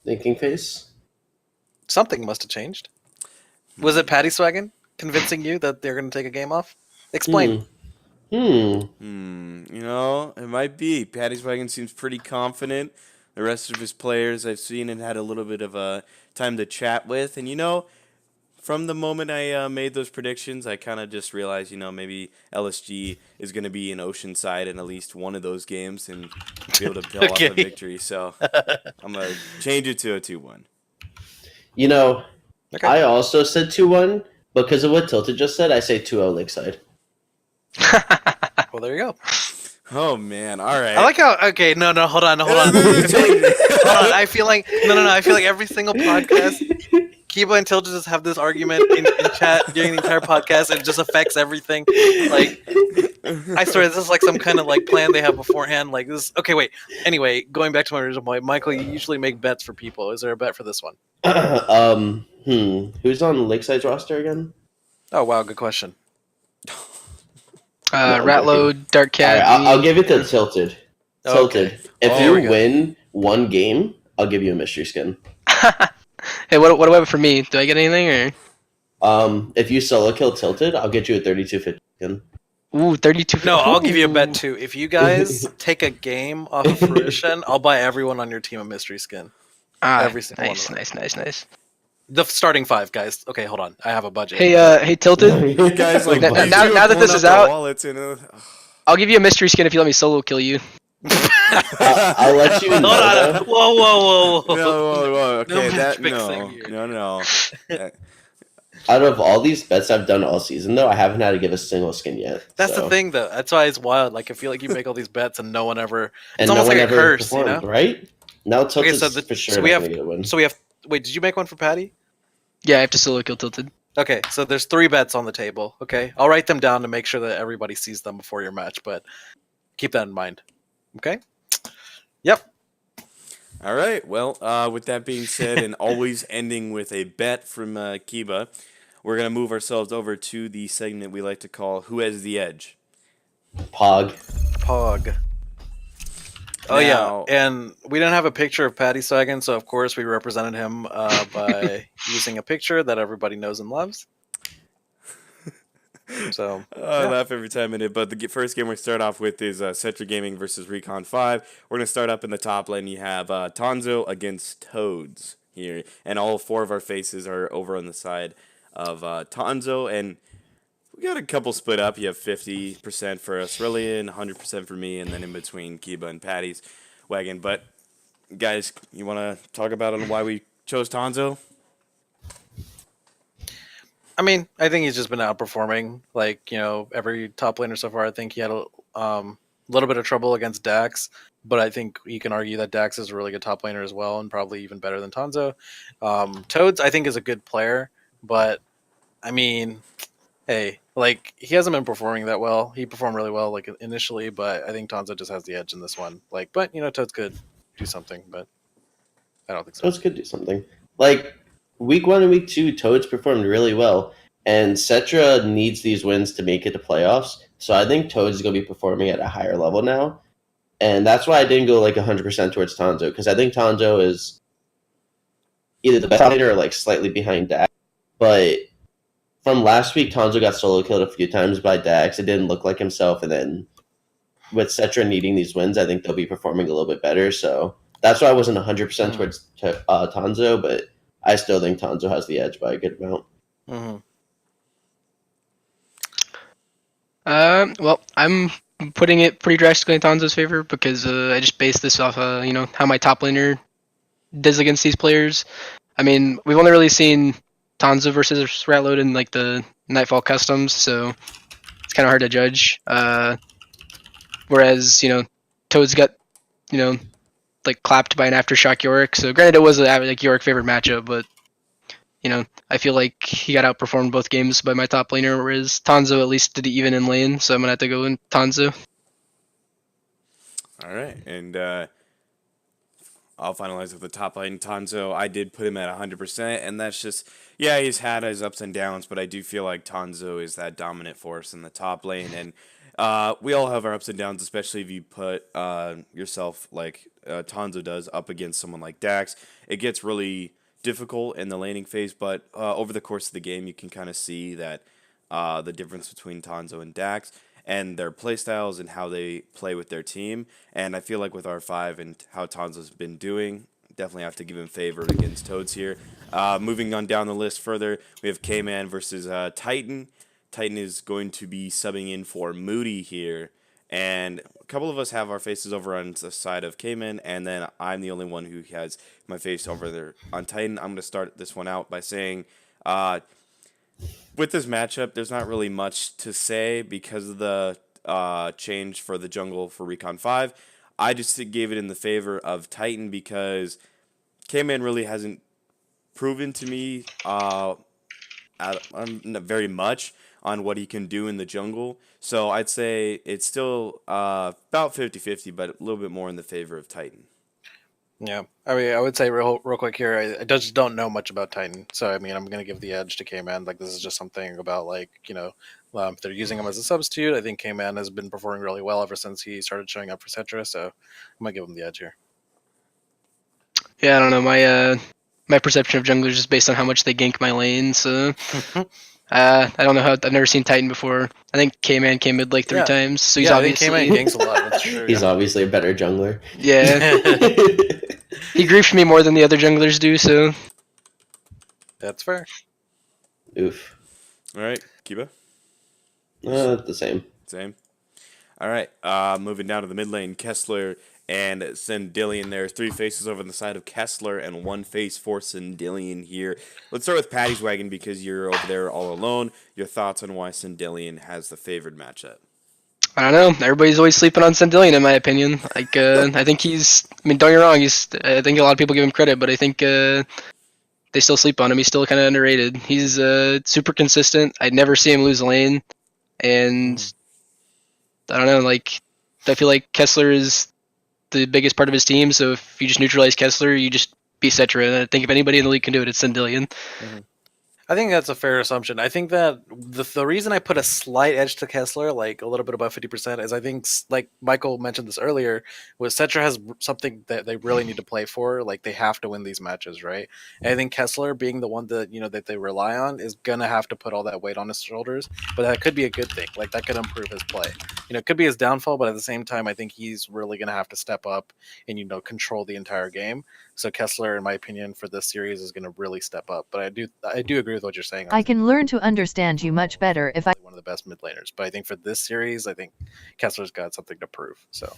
Thinking face? Something must have changed. Was it Pattyswagon convincing you that they're going to take a game off? Explain. It might be. Pattyswagon seems pretty confident. The rest of his players I've seen and had a little bit of a time to chat with. And, from the moment I made those predictions, I kind of just realized, maybe LSG is going to be in Oceanside in at least one of those games and be able to pull off a victory. So I'm going to change it to a 2-1. I also said 2-1. Because of what Tilted just said, I say 2-0 Lakeside. Well, there you go. Oh man! All right. I like how. Okay, no, hold on. Hold on. I feel like every single podcast, Kiba and Tilda just have this argument in chat during the entire podcast, and it just affects everything. Like, I swear, this is like some kind of like plan they have beforehand. Like this. Okay, wait. Anyway, going back to my original point, Michael, you usually make bets for people. Is there a bet for this one? Who's on Lakeside's roster again? Oh wow, good question. Ratload, Dark Cat. Right, I'll give it to Tilted. Tilted. Okay. If you win one game, I'll give you a mystery skin. Hey, what about for me? Do I get anything or? If you solo kill Tilted, I'll get you a 3250 skin. Ooh, 32. No, I'll give you a bet too. If you guys take a game off of Fruition, I'll buy everyone on your team a mystery skin. Every single one. Nice. The starting 5, guys. Okay, hold on. I have a budget. Hey, Tilted. Guys, like now that this is out, wallets, I'll give you a mystery skin if you let me solo kill you. I'll let you know. Hold on. Whoa. Whoa. Okay, No. Out of all these bets I've done all season, though, I haven't had to give a single skin yet. That's the thing, though. That's why it's wild. Like, I feel like you make all these bets and no one ever. It's and almost no like one a curse, performed, right? Now Tilted's for sure so we have. gonna get a win. So we have. Wait, did you make one for Patty? Yeah, I have to solo kill Tilted. Okay, so there's 3 bets on the table. Okay, I'll write them down to make sure that everybody sees them before your match, but keep that in mind. Okay. Yep. All right. Well, with that being said, and always ending with a bet from Kiba, we're gonna move ourselves over to the segment we like to call "Who Has the Edge." Pog. Oh yeah, and we didn't have a picture of Pattyswagon, so of course we represented him by using a picture that everybody knows and loves. So I laugh every time in it. But the first game we start off with is Cetra Gaming versus Recon 5. We're going to start up in the top lane. You have Tonzo against Toads here. And all 4 of our faces are over on the side of Tonzo. And we got a couple split up. You have 50% for Australian, 100% for me, and then in between Kiba and Patty's Wagon. But, guys, you want to talk about on why we chose Tonzo? I mean, I think he's just been outperforming. Like, every top laner so far. I think he had a little bit of trouble against Dax, but I think you can argue that Dax is a really good top laner as well, and probably even better than Tonzo. Toads, I think, is a good player, but I mean, hey, like, he hasn't been performing that well. He performed really well, like, initially, but I think Tonzo just has the edge in this one. Like, but Toads could do something, but I don't think so. Toads could do something. Like, week 1 and week 2, Toads performed really well, and Cetra needs these wins to make it to playoffs, so I think Toads is going to be performing at a higher level now, and that's why I didn't go, 100% towards Tonzo, because I think Tonzo is either the best laner or, slightly behind Dax, but from last week, Tonzo got solo killed a few times by Dax. It didn't look like himself, and then with Cetra needing these wins, I think they'll be performing a little bit better. So that's why I wasn't 100% towards Tonzo, but I still think Tonzo has the edge by a good amount. Mm-hmm. Well, I'm putting it pretty drastically in Tonzo's favor because I just based this off, how my top laner does against these players. I mean, we've only really seen Tonzo versus Ratload in the Nightfall customs, so it's kind of hard to judge. Whereas Toad's got clapped by an Aftershock Yorick. So granted, it was a Yorick favorite matchup, but I feel like he got outperformed both games by my top laner, whereas Tonzo at least did even in lane. So I'm gonna have to go in Tonzo. All right, and I'll finalize with the top lane. Tonzo, I did put him at 100%, and that's just, he's had his ups and downs, but I do feel like Tonzo is that dominant force in the top lane, and we all have our ups and downs, especially if you put yourself, like Tonzo does, up against someone like Dax. It gets really difficult in the laning phase, but over the course of the game, you can kind of see that the difference between Tonzo and Dax, and their playstyles and how they play with their team. And I feel like with R5 and how Tonzo's been doing, definitely have to give him favor against Toads here. Moving on down the list further, we have K-Man versus Titan. Titan is going to be subbing in for Moody here. And a couple of us have our faces over on the side of K-Man, and then I'm the only one who has my face over there on Titan. I'm going to start this one out by saying, with this matchup, there's not really much to say because of the change for the jungle for Recon 5. I just gave it in the favor of Titan because K-Man really hasn't proven to me very much on what he can do in the jungle. So I'd say it's still about 50-50, but a little bit more in the favor of Titan. Yeah, I mean, I would say real quick here, I just don't know much about Titan, so I mean, I'm gonna give the edge to K-Man. Like, this is just something about if they're using him as a substitute. I think K-Man has been performing really well ever since he started showing up for Cetra, so I'm gonna give him the edge here. Yeah, I don't know. My perception of junglers is based on how much they gank my lane, so I don't know how. I've never seen Titan before. I think K-Man came mid 3 times, so he's obviously I think K-Man ganks a lot. That's true. He's obviously a better jungler. Yeah. He griefed me more than the other junglers do, so That's fair. Oof. All right, Kiba? The same. Same. All right, moving down to the mid lane, Kessler and Sendillion. There are 3 faces over on the side of Kessler and 1 face for Sendillion here. Let's start with Pattyswagon because you're over there all alone. Your thoughts on why Sendillion has the favored matchup? I don't know. Everybody's always sleeping on Sendillion, in my opinion. I think he's. I mean, don't get me wrong. I think a lot of people give him credit, but I think they still sleep on him. He's still kind of underrated. He's super consistent. I'd never see him lose a lane, and I don't know. I feel like Kessler is the biggest part of his team. So if you just neutralize Kessler, you just beat Cetra. And I think if anybody in the league can do it, it's Sendillion. Mm-hmm. I think that's a fair assumption. I think that the reason I put a slight edge to Kessler, like a little bit above 50%, is I think, like Michael mentioned this earlier, was Cetra has something that they really need to play for. Like they have to win these matches, right? And I think Kessler, being the one that that they rely on, is gonna have to put all that weight on his shoulders. But that could be a good thing. Like that could improve his play. It could be his downfall, but at the same time, I think he's really gonna have to step up and control the entire game. So Kessler, in my opinion, for this series is going to really step up. But I do agree with what you're saying. I can learn to understand you much better if I. One of the best mid laners, but I think for this series, I think Kessler's got something to prove. So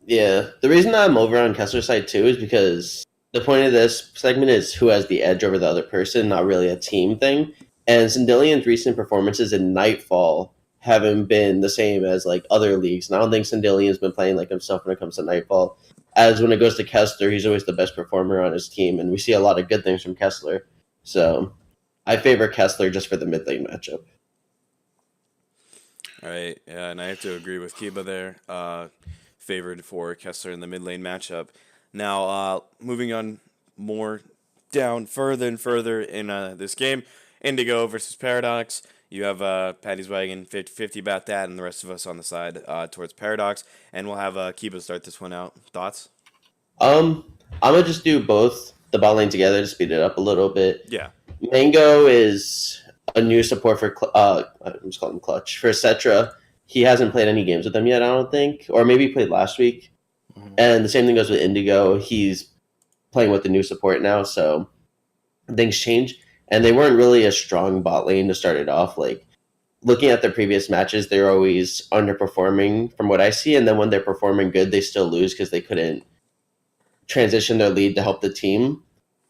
Yeah, the reason I'm over on Kessler's side too is because the point of this segment is who has the edge over the other person, not really a team thing. And Sindelian's recent performances in Nightfall haven't been the same as like other leagues. And I don't think Sindelian's been playing like himself when it comes to Nightfall. As when it goes to Kessler, he's always the best performer on his team, and we see a lot of good things from Kessler. So I favor Kessler just for the mid lane matchup. All right, yeah, and I have to agree with Kiba there. Favored for Kessler in the mid lane matchup. Now, moving on more down further and further in this game, Indigo versus Paradox. You have Pattyswagon 50-50 about that, and the rest of us on the side towards Paradox. And we'll have Kiba start this one out. Thoughts? I'm gonna just do both the bot lane together to speed it up a little bit. Yeah. Mango is a new support for I'm just calling him Clutch for Cetra. He hasn't played any games with them yet, I don't think, or maybe he played last week. Mhm. And the same thing goes with Indigo. He's playing with the new support now, so things change. And they weren't really a strong bot lane to start it off. Like looking at their previous matches, they're always underperforming from what I see. And then when they're performing good, they still lose because they couldn't transition their lead to help the team.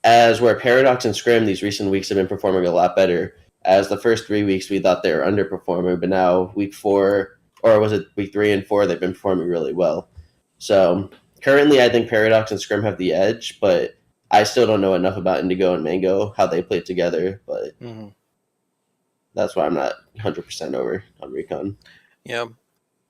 As where Paradox and Scrim these recent weeks have been performing a lot better. As the first 3 weeks we thought they were underperforming, but now week 4, or was it week 3 and 4, they've been performing really well. So currently I think Paradox and Scrim have the edge, but I still don't know enough about Indigo and Mango, how they play together, but that's why I'm not 100% over on Recon. Yeah,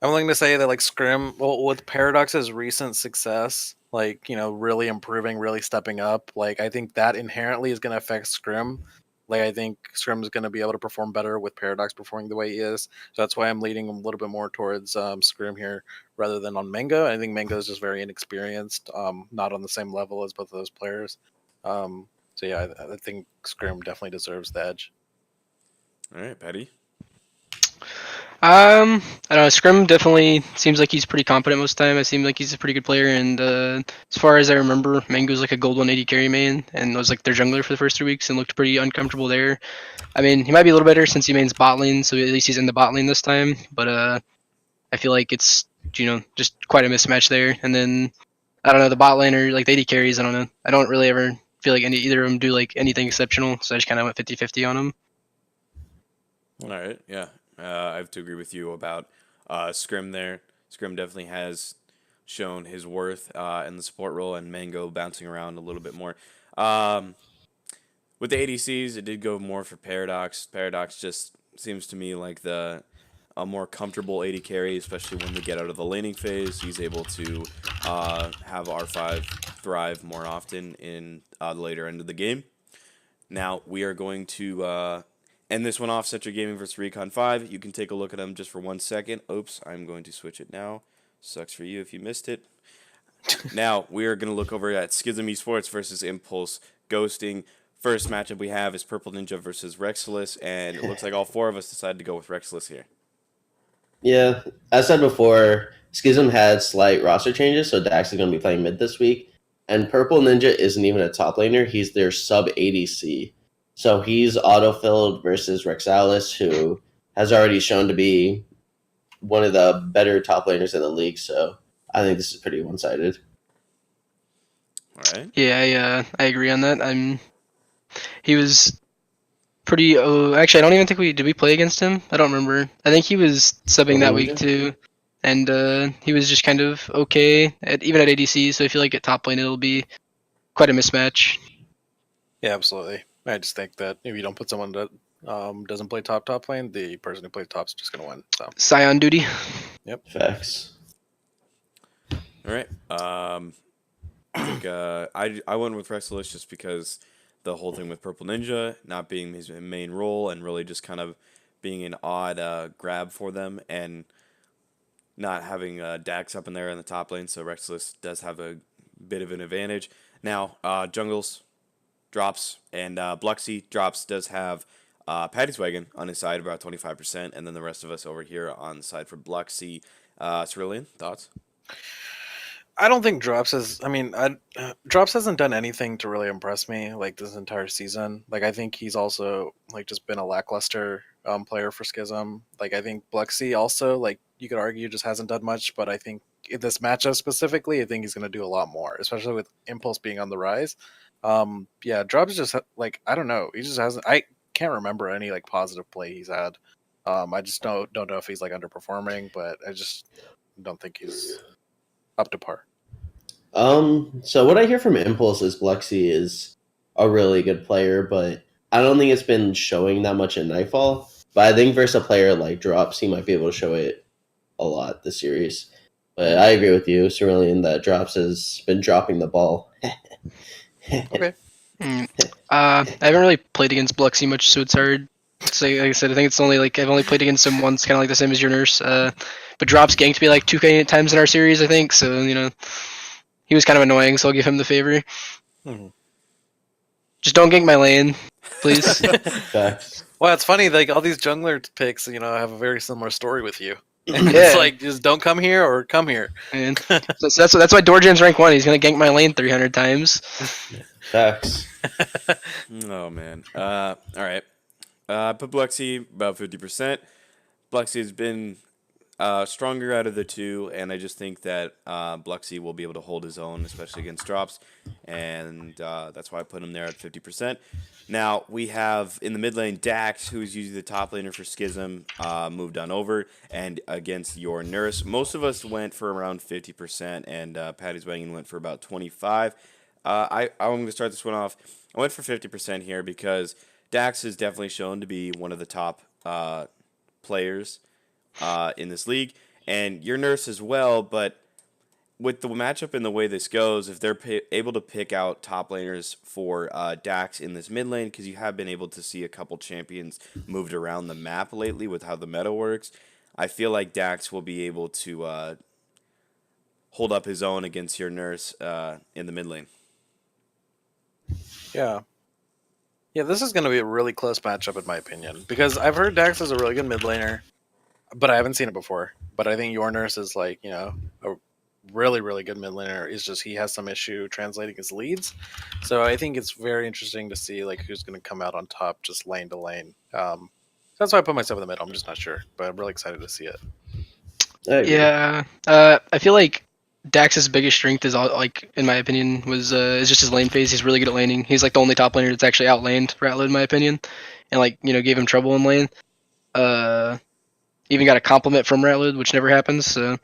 I'm willing to say that like Scrim, well, with Paradox's recent success, like really improving, really stepping up, like I think that inherently is going to affect Scrim. Like I think Scrim is going to be able to perform better with Paradox performing the way he is. So that's why I'm leading a little bit more towards Scrim here rather than on Mango. I think Mango is just very inexperienced, not on the same level as both of those players. So yeah, I think Scrim definitely deserves the edge. All right, Patty. I don't know. Scrim definitely seems like he's pretty competent most of the time. It seems like he's a pretty good player. And as far as I remember, Mango's like a gold 180 carry main and was like their jungler for the first 3 weeks and looked pretty uncomfortable there. I mean, he might be a little better since he mains bot lane, so at least he's in the bot lane this time. But I feel like it's just quite a mismatch there. And then I don't know, the bot lane or like the 80 carries. I don't know. I don't really ever feel like either of them do like anything exceptional. So I just kind of went 50-50 on them. All right, yeah. I have to agree with you about Scrim there. Scrim definitely has shown his worth in the support role, and Mango bouncing around a little bit more. With the ADCs, it did go more for Paradox. Paradox just seems to me like a more comfortable AD carry, especially when they get out of the laning phase. He's able to have R5 thrive more often in the later end of the game. Now, we are going to end this one off, Cetra Gaming versus Recon 5. You can take a look at them just for 1 second. Oops, I'm going to switch it now. Sucks for you if you missed it. Now, we are going to look over at Schism Esports versus Impulse Ghosting. First matchup we have is Purple Ninja versus Rexilus, and it looks like all 4 of us decided to go with Rexilus here. Yeah, as said before, Schism had slight roster changes, so Dax is going to be playing mid this week. And Purple Ninja isn't even a top laner, he's their sub ADC. So he's autofilled versus Rexalis, who has already shown to be one of the better top laners in the league. So I think this is pretty one-sided. All right. Yeah, I agree on that. He was pretty. Actually, I don't even think did we play against him. I don't remember. I think he was subbing that week too, and he was just kind of okay even at ADC. So I feel like at top lane it'll be quite a mismatch. Yeah, absolutely. I just think that if you don't put someone that doesn't play top lane, the person who plays top's just going to win. So Scion duty. Yep. Facts. All right. I think I went with Rexilus just because the whole thing with Purple Ninja not being his main role and really just kind of being an odd grab for them and not having Dax up in there in the top lane, so Rexless does have a bit of an advantage. Now, Jungles drops and Bluxy drops does have Pattyswagon on his side, about 25%, and then the rest of us over here on the side for Bluxy. Cerulean, thoughts? I don't think Drops has. I mean, Drops hasn't done anything to really impress me like this entire season. Like I think he's also like just been a lackluster player for Schism. Like I think Bluxy also like you could argue just hasn't done much, but I think in this matchup specifically, I think he's going to do a lot more, especially with Impulse being on the rise. Yeah, Drops just like I don't know. He just hasn't. I can't remember any like positive play he's had. I just don't know if he's like underperforming, but I just don't think he's up to par. So what I hear from Impulse is Bluxy is a really good player, but I don't think it's been showing that much in Nightfall. But I think versus a player like Drops, he might be able to show it a lot this series. But I agree with you, Cerulean, that Drops has been dropping the ball. Okay. I haven't really played against Bluxy much, so it's hard. So like I said, I think it's only like I've only played against him once, kind of like the same as your nurse. But Drops ganked me like 2 times in our series, I think. So he was kind of annoying, so I'll give him the favor. Mm-hmm. Just don't gank my lane, please. Facts. Well, it's funny. Like all these jungler picks, have a very similar story with you. Yeah. It's like just don't come here or come here. And so that's why Doorjam's rank 1. He's gonna gank my lane 300 times. Facts. Oh, man. All right. Put Bluxy about 50%. Bluxy has been stronger out of the two, and I just think that Bluxy will be able to hold his own, especially against drops, and that's why I put him there at 50%. Now, we have in the mid lane Dax, who is usually the top laner for Schism, moved on over, and against your nurse. Most of us went for around 50%, and Pattyswagon went for about 25%. I'm going to start this one off. I went for 50% here because Dax is definitely shown to be one of the top players in this league, and your nurse as well, but with the matchup and the way this goes, if they're able to pick out top laners for Dax in this mid lane, because you have been able to see a couple champions moved around the map lately with how the meta works, I feel like Dax will be able to hold up his own against your nurse in the mid lane. Yeah. Yeah, this is going to be a really close matchup in my opinion because I've heard Dax is a really good mid laner, but I haven't seen it before. But I think your nurse is like a really really good mid laner. It's just he has some issue translating his leads, so I think it's very interesting to see like who's going to come out on top just lane to lane. That's why I put myself in the middle. I'm just not sure, but I'm really excited to see it. Yeah, I feel like Dax's biggest strength is like in my opinion is just his lane phase. He's really good at laning. He's like the only top laner that's actually outlaned Ratlow in my opinion, and like gave him trouble in lane. Even got a compliment from Ratlow, which never happens. So,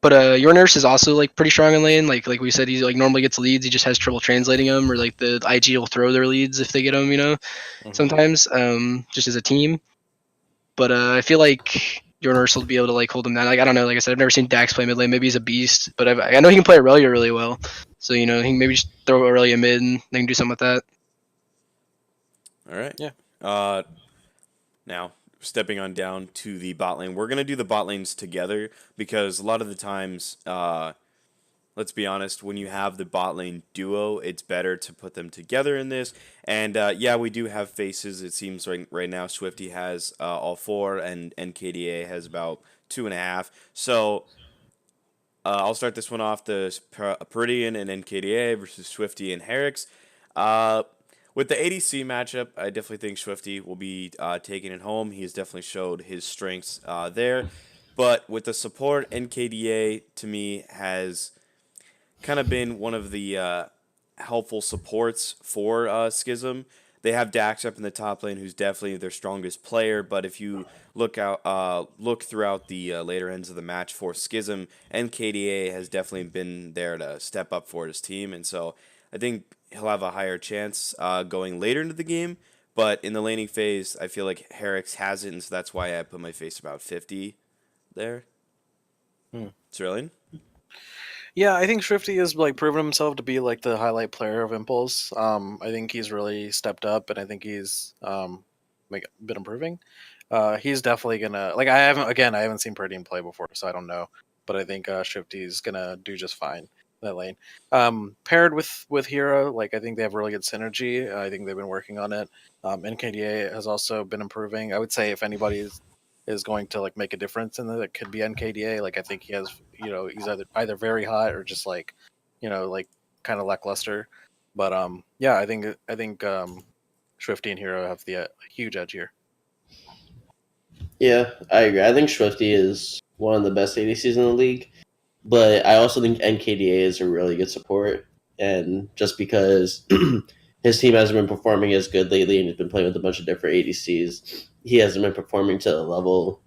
but your nurse is also like pretty strong in lane. Like we said, he like normally gets leads. He just has trouble translating them, or like the IG will throw their leads if they get them. Sometimes just as a team. But I feel like your nurse will be able to like hold him down. Like I don't know. Like I said, I've never seen Dax play mid lane. Maybe he's a beast, but I know he can play Aurelia really well. So he can maybe just throw Aurelia mid and they can do something with that. All right. Yeah. Now, stepping on down to the bot lane. We're going to do the bot lanes together because a lot of the times, let's be honest, when you have the bot lane duo, it's better to put them together in this. And yeah, we do have faces. It seems right now Swifty has all 4 and NKDA has about 2.5. So I'll start this one off. The Peridian and NKDA versus Swifty and Herix. With the ADC matchup, I definitely think Swifty will be taking it home. He has definitely showed his strengths there. But with the support, NKDA to me has kind of been one of the helpful supports for Schism. They have Dax up in the top lane, who's definitely their strongest player. But if you look throughout the later ends of the match for Schism, NKDA has definitely been there to step up for his team, and so I think he'll have a higher chance going later into the game. But in the laning phase, I feel like Herix has it, and so that's why I put my face about 50 there. Cerulean? Yeah, I think Shrifty has like proven himself to be like the highlight player of Impulse. I think he's really stepped up, and I think he's been improving. He's definitely gonna like. I haven't seen Purdian play before, so I don't know. But I think Shrifty's gonna do just fine in that lane. Paired with Hero, like I think they have really good synergy. I think they've been working on it. NKDA has also been improving. I would say if anybody is going to like make a difference in it could be NKDA. Like I think he has, he's either very hot or just like, like kind of lackluster. But yeah, I think Swifty and Hero have the huge edge here. Yeah, I agree. I think Swifty is one of the best ADCs in the league, but I also think NKDA is a really good support. And just because his team hasn't been performing as good lately and he's been playing with a bunch of different ADCs, he hasn't been performing to the level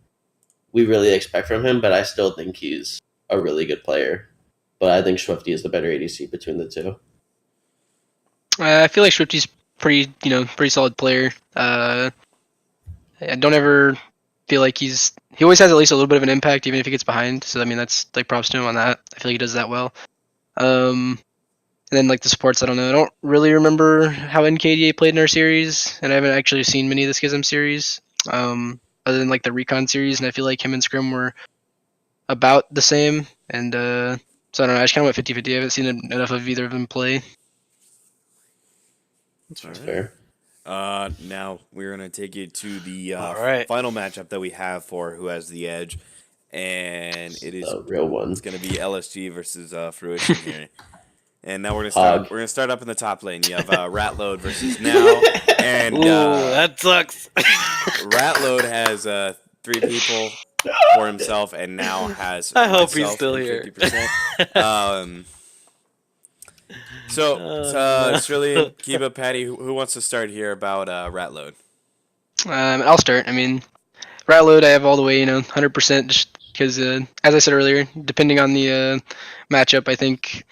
we really expect from him, but I still think he's a really good player. But I think Swifty is the better ADC between the two. I feel like Swifty's pretty solid player. I don't ever feel like he always has at least a little bit of an impact, even if he gets behind. So I mean, that's like props to him on that. I feel like he does that well. And then like the supports, I don't know. I don't really remember how NKDA played in our series, and I haven't actually seen many of the Schism series, other than like the Recon series. And I feel like him and Scrim were about the same. And so I don't know. I just kind of went 50-50. I haven't seen enough of either of them play. That's fair. Now we're gonna take you to the right. final matchup that we have for who has the edge, and it is The real one. It's gonna be LSG versus Fruition here. And now we're Hog. gonna start up in the top lane. You have Ratload versus Now, and Ooh, that sucks. Ratload has 3 people for himself, and Now has I hope he's myself still and here. 50%. So no. it's really Kiba, Patty. Who wants to start here about Ratload? I'll start. I mean, Ratload, I have all the way, 100%, just because, as I said earlier, depending on the matchup, I think,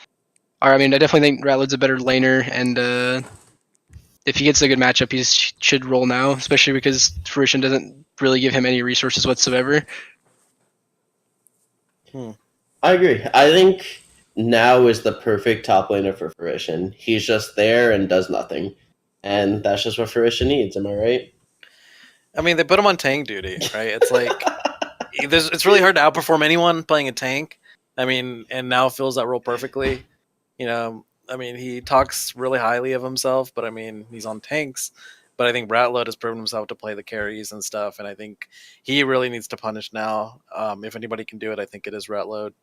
I definitely think Ratload's a better laner, and if he gets a good matchup, he should roll now, especially because Fruition doesn't really give him any resources whatsoever. I agree. I think Now is the perfect top laner for Fruition. He's just there and does nothing. And that's just what Fruition needs, am I right? I mean, they put him on tank duty, right? It's like it's really hard to outperform anyone playing a tank. I mean, and Now fills that role perfectly. I mean, he talks really highly of himself, but I mean, he's on tanks. But I think Ratload has proven himself to play the carries and stuff, and I think he really needs to punish Now. If anybody can do it, I think it is Ratload.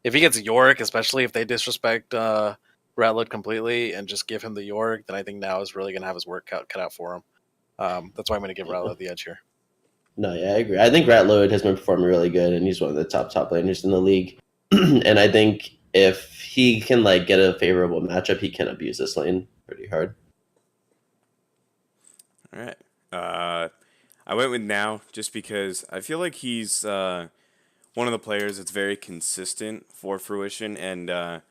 If he gets Yorick, especially if they disrespect Ratload completely and just give him the Yorick, then I think Now is really going to have his work cut out for him. That's why I'm going to give Ratload the edge here. No, yeah, I agree. I think Ratload has been performing really good, and he's one of the top laners in the league. And I think if he can get a favorable matchup, he can abuse this lane pretty hard. All right. I went with Now just because I feel like he's one of the players that's very consistent for Fruition, and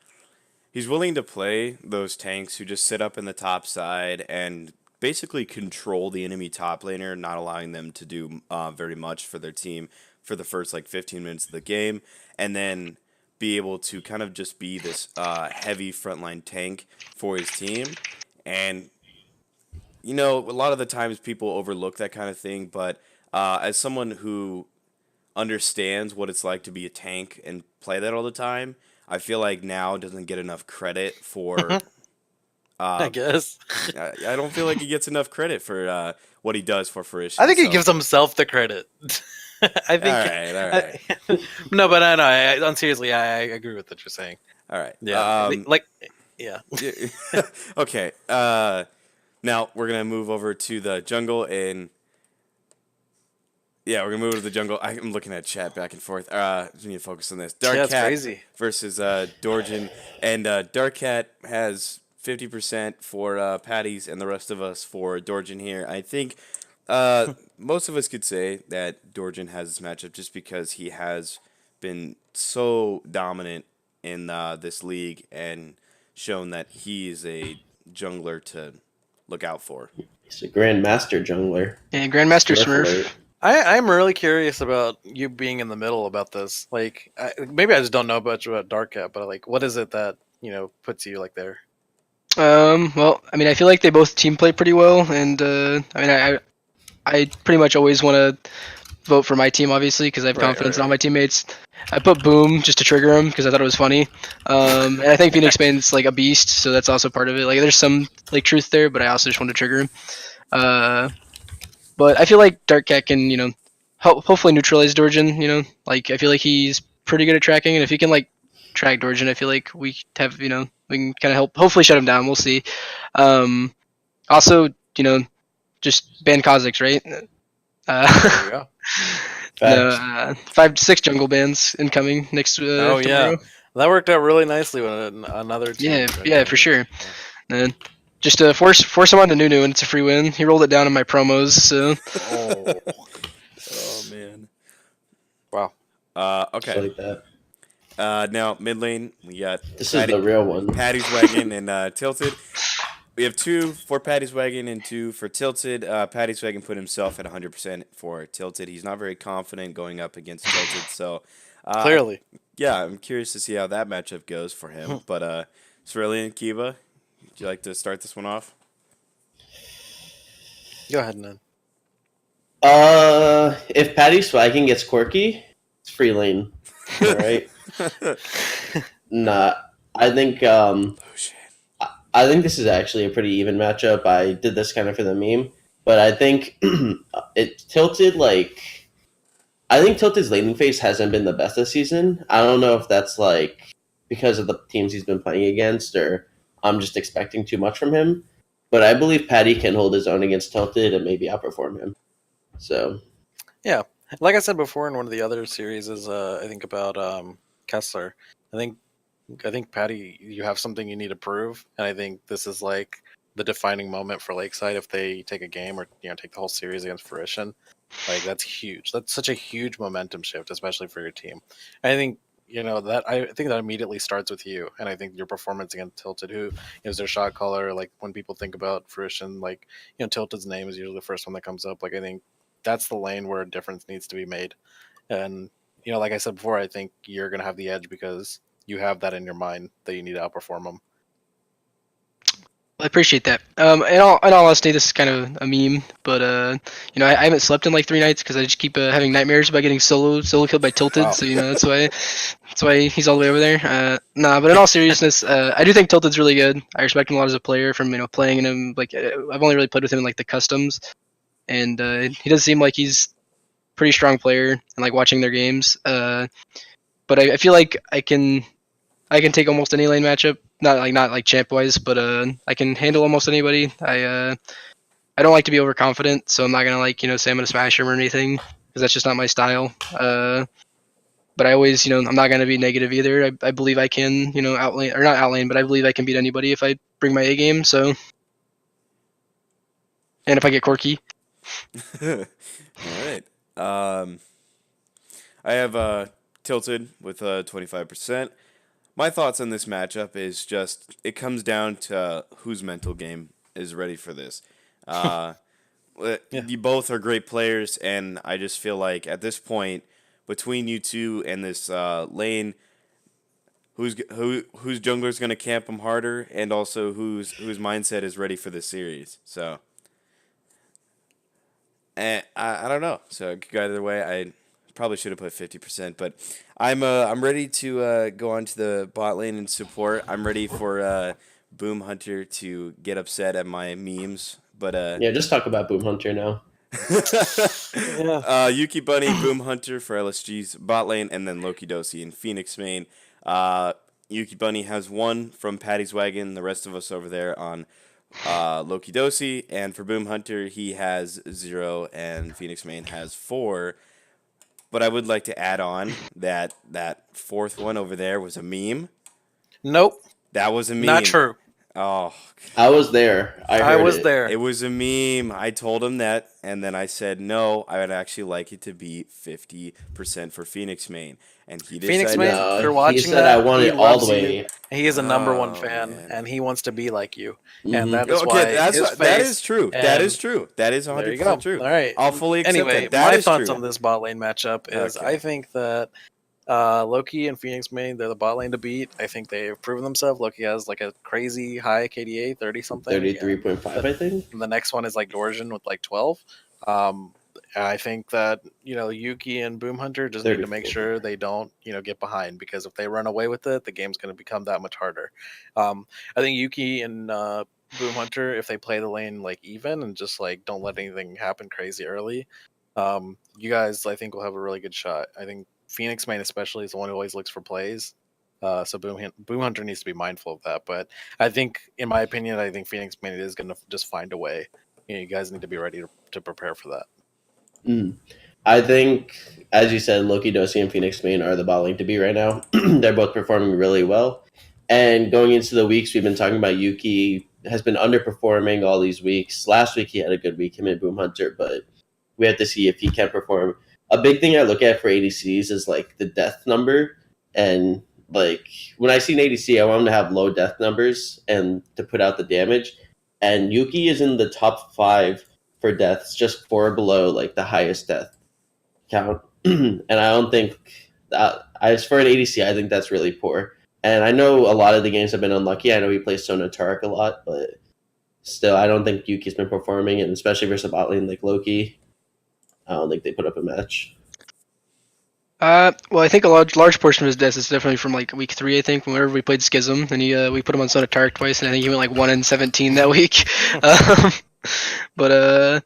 he's willing to play those tanks who just sit up in the top side and basically control the enemy top laner, not allowing them to do very much for their team for the first 15 minutes of the game, and then be able to kind of just be this heavy frontline tank for his team. And a lot of the times people overlook that kind of thing, but as someone who understands what it's like to be a tank and play that all the time, I feel like Now doesn't get enough credit for I guess. I don't feel like he gets enough credit for what he does for Fruition. I think he gives himself the credit. I think. All right. No, but no. Seriously, I agree with what you're saying. All right. Yeah. Yeah. Okay. Now we're gonna move over to the jungle, and we're gonna move to the jungle. I'm looking at chat back and forth. We need to focus on this. Dark Cat crazy. versus Dorjan, and Dark Cat has 50% for Patties, and the rest of us for Dorjan here. I think most of us could say that Dorjan has this matchup just because he has been so dominant in this league and shown that he is a jungler to look out for. He's a Grandmaster jungler. Yeah, Grandmaster Smurf. I'm really curious about you being in the middle about this. Like, maybe I just don't know much about Dark Cat, but like, what is it that puts you like there? Well, I mean, I feel like they both team play pretty well, and I mean, I pretty much always want to vote for my team, obviously, because I have confidence in all my teammates. I put Boom just to trigger him because I thought it was funny, and I think Phoenix Man's like a beast, so that's also part of it. Like, there's some like truth there, but I also just want to trigger him. But I feel like Dark Cat can, hopefully neutralize Dorjin. Like I feel like he's pretty good at tracking, and if he can like track Dorjin, I feel like we have, we can kind of help. Hopefully, shut him down. We'll see. Um, Also, just ban Kha'Zix, right? There you go. No, Facts. 5 to 6 jungle bans incoming next Oh yeah, tomorrow. that worked out really nicely when another team. Yeah, for sure. And just force him on to Nunu, and it's a free win. He rolled it down in my promos, so Oh Oh man. wow. Just Okay. like that. Now mid lane we got This is the real one. Pattyswagon and Tilted. We have 2 for Pattyswagon and 2 for Tilted. Pattyswagon put himself at 100% for Tilted. He's not very confident going up against Tilted, so Clearly. yeah, I'm curious to see how that matchup goes for him. But Cerulean, Kiva, would you like to start this one off? Go ahead, Ned. If Pattyswagon gets quirky, it's free lane. All right. Nah, I think I think this is actually a pretty even matchup. I did this kind of for the meme, but I think it tilted like I think Tilted's laning phase hasn't been the best this season. I don't know if that's like because of the teams he's been playing against, or I'm just expecting too much from him. But I believe Patty can hold his own against Tilted and maybe outperform him. So Yeah, like I said before in one of the other series, I think about Kessler. I think Patty, you have something you need to prove, and I think this is like the defining moment for Lakeside if they take a game or take the whole series against Fruition. Like that's huge. That's such a huge momentum shift, especially for your team. I think I think that immediately starts with you, and I think your performance against Tilted, who is their shot caller. Like when people think about Fruition, like Tilted's name is usually the first one that comes up. Like I think that's the lane where a difference needs to be made, and like I said before, I think you're gonna have the edge because you have that in your mind that you need to outperform them. I appreciate that. In all honesty, this is kind of a meme, but I haven't slept in like 3 nights because I just keep having nightmares about getting solo killed by Tilted. Wow. So that's why he's all the way over there. Nah, but in all seriousness, I do think Tilted's really good. I respect him a lot as a player from playing in him. Like I've only really played with him in like the customs, and he does seem like he's a pretty strong player and like watching their games. But I feel like I can take almost any lane matchup. Not like champ wise, but I can handle almost anybody. I don't like to be overconfident, so I'm not gonna say I'm gonna smash him or anything because that's just not my style. But I always I'm not gonna be negative either. I believe I can outlane or not outlane, but I believe I can beat anybody if I bring my A game. So and if I get quirky. All right. I have Tilted with 25%. My thoughts on this matchup is just it comes down to whose mental game is ready for this. You both are great players, and I just feel like at this point, between you two and this lane, whose jungler's gonna camp them harder, and also whose mindset is ready for this series. So, and I don't know. So it could go either way. I probably should have put 50%, but I'm ready to go on to the bot lane and support. I'm ready for Boom Hunter to get upset at my memes, but yeah, just talk about Boom Hunter now. Yuki Bunny, Boom Hunter for LSG's bot lane, and then Loki Dosi in Phoenix main. Yuki Bunny has 1 from Pattyswagon. The rest of us over there on Loki Dosi, and for Boom Hunter he has 0, and Phoenix main has 4. But I would like to add on that 4th one over there was a meme. Nope. That was a meme. Not true. Oh, I was there. I I heard was it. there. it was a meme. I told him that, and then I said no. I would actually like it to be 50% for Phoenix Main, and he Phoenix decided Man, to. if No, you're he watching said I that, want he it all the loves you. way. He is a number one Oh fan, man. and he wants to be like you. And Hmm. that is Okay, why his that face. is true. That And is true. That is there you go. 100% true. All right. I'll fully accept Anyway, that. That my is thoughts true. on this bot lane matchup is I Okay. think that Loki and Phoenix Main, they're the bot lane to beat. I think they've proven themselves. Loki has like a crazy high KDA, 30 something. 33.5, I think. And the next one is like Dorjan with like 12. Um, I think that Yuki and Boom Hunter just need to make 34. sure they don't get behind, because if they run away with it, the game's going to become that much harder. I think Yuki and Boom Hunter, if they play the lane like even and just like don't let anything happen crazy early, you guys I think will have a really good shot. I think Phoenix Main especially is the one who always looks for plays. So Boom Hunter needs to be mindful of that. But I think, in my opinion, I think Phoenix Main is going to just find a way. You guys need to be ready to prepare for that. Mm. I think, as you said, Loki Dosi and Phoenix Main are the bot lane to be right now. They're both performing really well. And going into the weeks, we've been talking about Yuki has been underperforming all these weeks. Last week he had a good week, him and Boom Hunter, but we have to see if he can perform. A big thing I look at for ADCs is like the death number. And like when I see an ADC, I want him to have low death numbers and to put out the damage. And Yuki is in the top 5 for deaths, just 4 below like the highest death count. And I don't think that, as for an ADC, I think that's really poor. And I know a lot of the games have been unlucky. I know he plays Sona Tarek a lot, but still, I don't think Yuki's been performing, and especially versus a bot lane like Loki, I don't think they put up a match. Well, I think a large portion of his deaths is definitely from like week 3. I think whenever we played Schism, and we put him on Sona Tark twice, and I think he went like 1-17 that week. um, but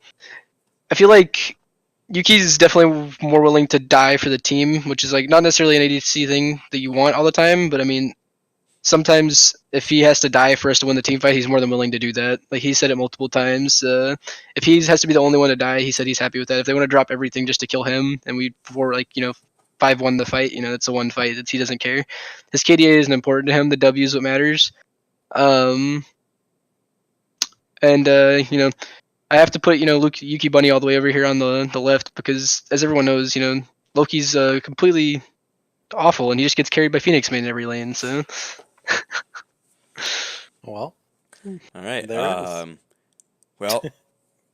I feel like Yuki's definitely more willing to die for the team, which is like not necessarily an ADC thing that you want all the time. But I mean, sometimes if he has to die for us to win the team fight, he's more than willing to do that. Like he said it multiple times. If he has to be the only one to die, he said he's happy with that. If they want to drop everything just to kill him, and we for 5-1 the fight, it's a one fight. He doesn't care. His KDA isn't important to him. The W is what matters. And I have to put Yuki Bunny all the way over here on the left because, as everyone knows, Loki's completely awful, and he just gets carried by Phoenix Main in every lane. So Well, All right. there it is. Well,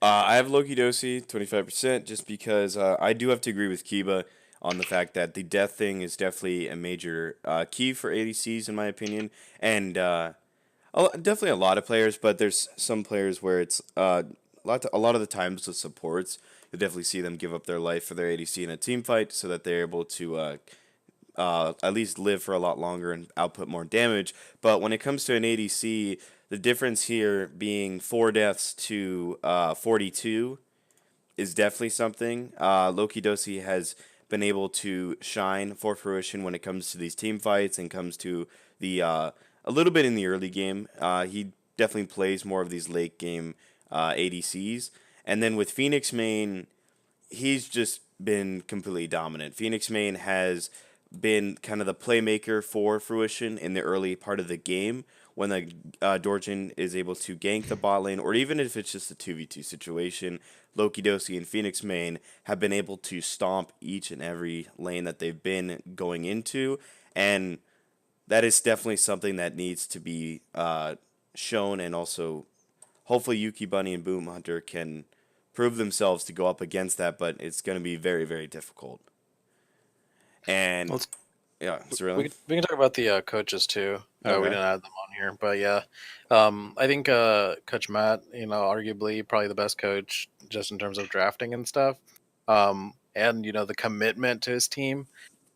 I have Loki Dosi 25% just because I do have to agree with Kiba on the fact that the death thing is definitely a major key for ADCs in my opinion, and definitely a lot of players, but there's some players where it's a lot of the times with supports, you'll definitely see them give up their life for their ADC in a team fight so that they're able to at least live for a lot longer and output more damage. But when it comes to an ADC, the difference here being 4 deaths to 42 is definitely something. Loki Dosi has been able to shine for fruition when it comes to these team fights and comes to the a little bit in the early game. He definitely plays more of these late game ADCs. And then with Phoenix Main, he's just been completely dominant. Phoenix Main has been kind of the playmaker for fruition in the early part of the game when the Dorjin is able to gank the bot lane, or even if it's just a 2v2 situation. Loki Dosi and Phoenix Main have been able to stomp each and every lane that they've been going into, and that is definitely something that needs to be shown, and also hopefully Yuki Bunny and Boom Hunter can prove themselves to go up against that, but it's going to be very, very difficult. And Let's- yeah, it's really we can talk about the coaches too. We Okay. didn't add them on here, but yeah, I think Coach Matt, arguably probably the best coach just in terms of drafting and stuff, and the commitment to his team.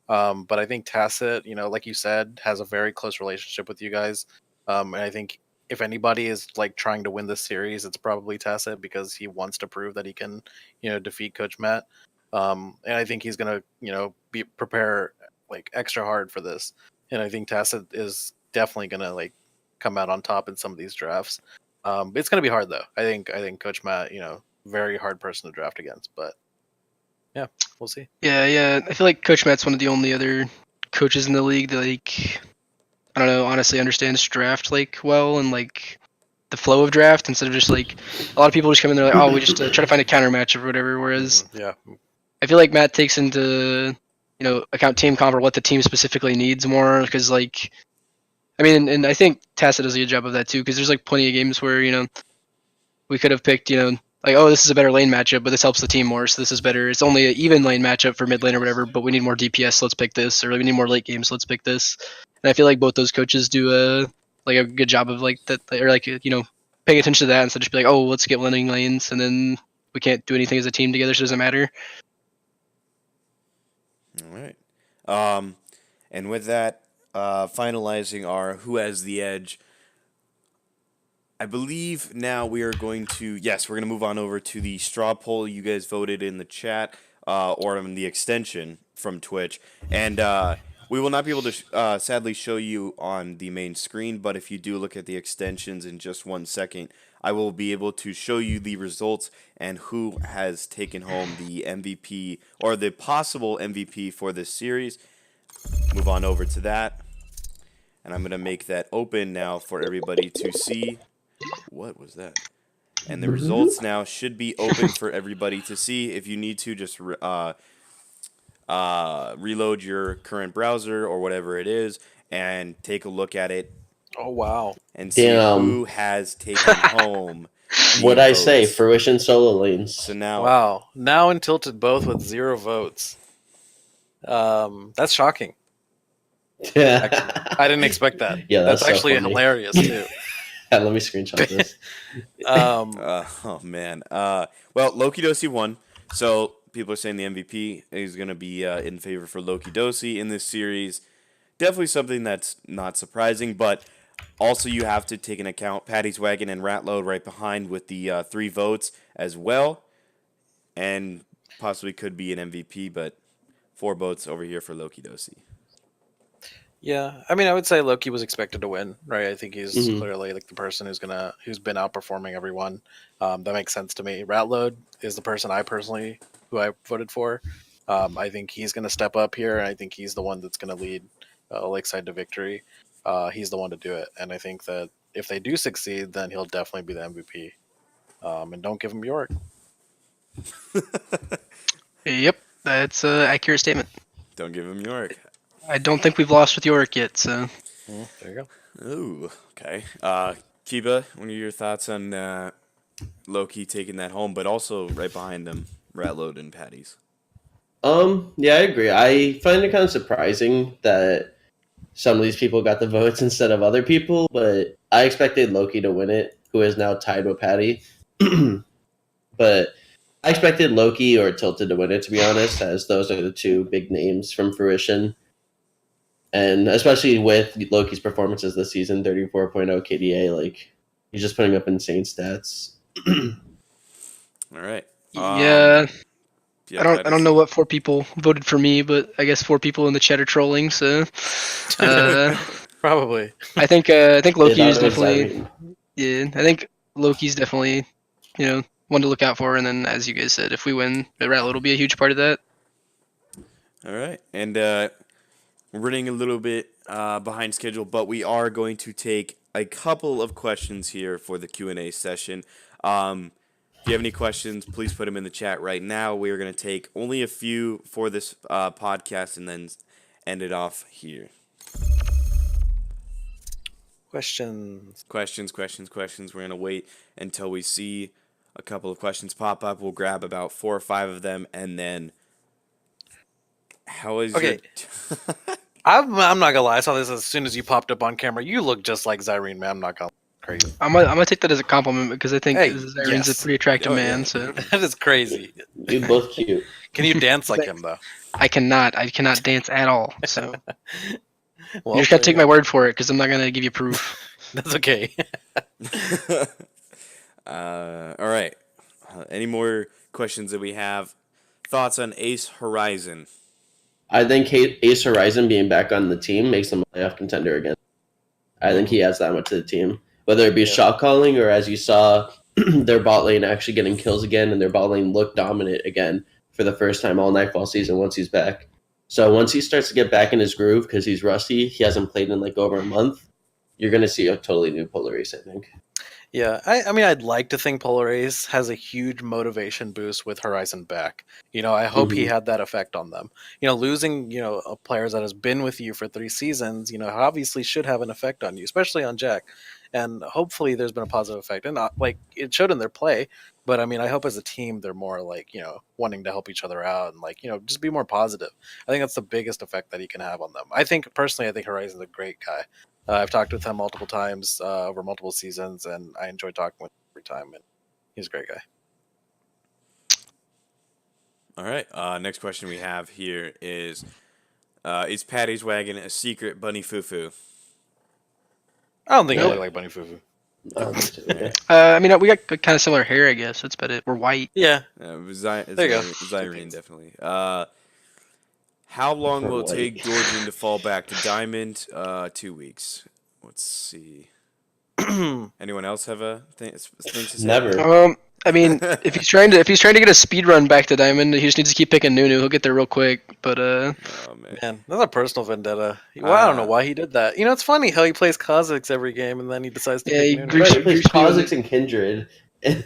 But I think Tacit, like you said, has a very close relationship with you guys, and I think if anybody is like trying to win this series, it's probably Tacit because he wants to prove that he can, defeat Coach Matt. And I think he's gonna, be prepare like extra hard for this. And I think Tacit is definitely gonna like come out on top in some of these drafts. But it's gonna be hard though. I think Coach Matt, very hard person to draft against. But yeah, we'll see. yeah. I feel like Coach Matt's one of the only other coaches in the league that I don't know, honestly understands draft like well and like the flow of draft instead of just like a lot of people just come in there like, oh, we just try to find a counter match or whatever. Whereas Yeah. I feel like Matt takes into account team comp or what the team specifically needs more because like I mean, and I think Tacit does a good job of that too because there's like plenty of games where we could have picked like, oh, this is a better lane matchup, but this helps the team more, so this is better. It's only an even lane matchup for mid lane or whatever, but we need more DPS, so let's pick this, or we need more late game, so let's pick this. And I feel like both those coaches do a good job of like that, or like paying attention to that instead of just be like, oh, let's get winning lanes, and then we can't do anything as a team together, so it doesn't matter. All right. And with that, finalizing our who has the edge. I believe now we are going to, yes, we're going to move on over to the straw poll you guys voted in the chat or in the extension from Twitch. And we will not be able to sadly show you on the main screen, but if you do look at the extensions in just 1 second, I will be able to show you the results and who has taken home the MVP or the possible MVP for this series. Move on over to that. And I'm going to make that open now for everybody to see. What was that? And the results now should be open for everybody to see. If you need to, just reload your current browser or whatever it is and take a look at it. Oh, wow. And see who has taken home the What I say, votes. fruition solo lanes. So now, Wow. Now and Tilted both with 0 votes. That's shocking. I didn't expect that. Yeah, that's so actually funny. hilarious too. Let me screenshot this. oh man. Well, Loki Dosi won. So people are saying the MVP is going to be in favor for Loki Dosi in this series. Definitely something that's not surprising, but also you have to take into account Pattyswagon and Ratload right behind with the 3 votes as well, and possibly could be an MVP, but 4 votes over here for Loki Dosi. Yeah, I mean, I would say Loki was expected to win, right? I think he's clearly like the person who's been outperforming everyone. That makes sense to me. Ratload is the person who I voted for. I think he's gonna step up here, and I think he's the one that's gonna lead Lakeside to victory. He's the one to do it, and I think that if they do succeed, then he'll definitely be the MVP. And don't give him York. Yep, that's an accurate statement. Don't give him York. I don't think we've lost with York yet, so. There you go. Ooh, okay. Kiba, what are your thoughts on Loki taking that home, but also right behind them, Ratload and Patties? Yeah, I agree. I find it kind of surprising that some of these people got the votes instead of other people, but I expected Loki to win it, who is now tied with Patty. But I expected Loki or Tilted to win it, to be honest, as those are the 2 big names from Fruition. And especially with Loki's performances this season, 34.0 KDA, like, he's just putting up insane stats. All right. Yeah. Yeah, I don't know what 4 people voted for me, but I guess 4 people in the chat are trolling. So, Probably. I think Loki is Yeah, definitely. Yeah, I think Loki's definitely, one to look out for. And then, as you guys said, if we win, Ratload will be a huge part of that. All right, and we're running a little bit behind schedule, but we are going to take a couple of questions here for the Q&A session. If you have any questions, please put them in the chat right now. We are going to take only a few for this podcast and then end it off here. Questions. Questions. We're going to wait until we see a couple of questions pop up. We'll grab about 4 or 5 of them, and then how is Okay. I'm not gonna lie. I saw this as soon as you popped up on camera. You look just like Zyrene, man. I'm not gonna crazy. I'm gonna take that as a compliment because I think Hey, Zyrene's yes. a pretty attractive Oh, man. yeah. So That is crazy. You're both cute. Can you dance like him though? I cannot dance at all. So Well, you just gotta there take my word for it because I'm not gonna give you proof. That's okay. All right. Any more questions that we have? Thoughts on Ace Horizon? I think Ace Horizon being back on the team makes him a playoff contender again. I think he adds that much to the team. Whether it be shot calling or, as you saw, their bot lane actually getting kills again, and their bot lane looked dominant again for the first time all Nightfall season once he's back. So once he starts to get back in his groove, because he's rusty, he hasn't played in like over a month, you're going to see a totally new Polar Ace, I think. Yeah, I mean, I'd like to think Polar Ace has a huge motivation boost with Horizon back. I hope he had that effect on them. Losing, a player that has been with you for 3 seasons, obviously should have an effect on you, especially on Jack. And hopefully there's been a positive effect. And not like it showed in their play, but I mean, I hope as a team they're more like, wanting to help each other out and like, just be more positive. I think that's the biggest effect that he can have on them. I think Horizon's a great guy. I've talked with him multiple times over multiple seasons, and I enjoy talking with him every time. And he's a great guy. All right. Next question we have here is Pattyswagon a secret bunny fufu? I don't think I Nope. look like Bunny Fufu. I mean, we got kind of similar hair, I guess. That's about it. We're white. Yeah. There you go. Zyrene, definitely. How long will it White. take Georgian to fall back to Diamond? 2 weeks. Let's see. Anyone else have a thing to say? Never. I mean, if he's trying to get a speed run back to Diamond, he just needs to keep picking Nunu. He'll get there real quick. But Oh, Man, that's a personal vendetta. Well, I don't know why he did that. It's funny how he plays Kha'Zix every game and then he decides to Yeah, he pick Nunu. grew- Right, he plays Grease me with Kha'Zix and Kindred. Then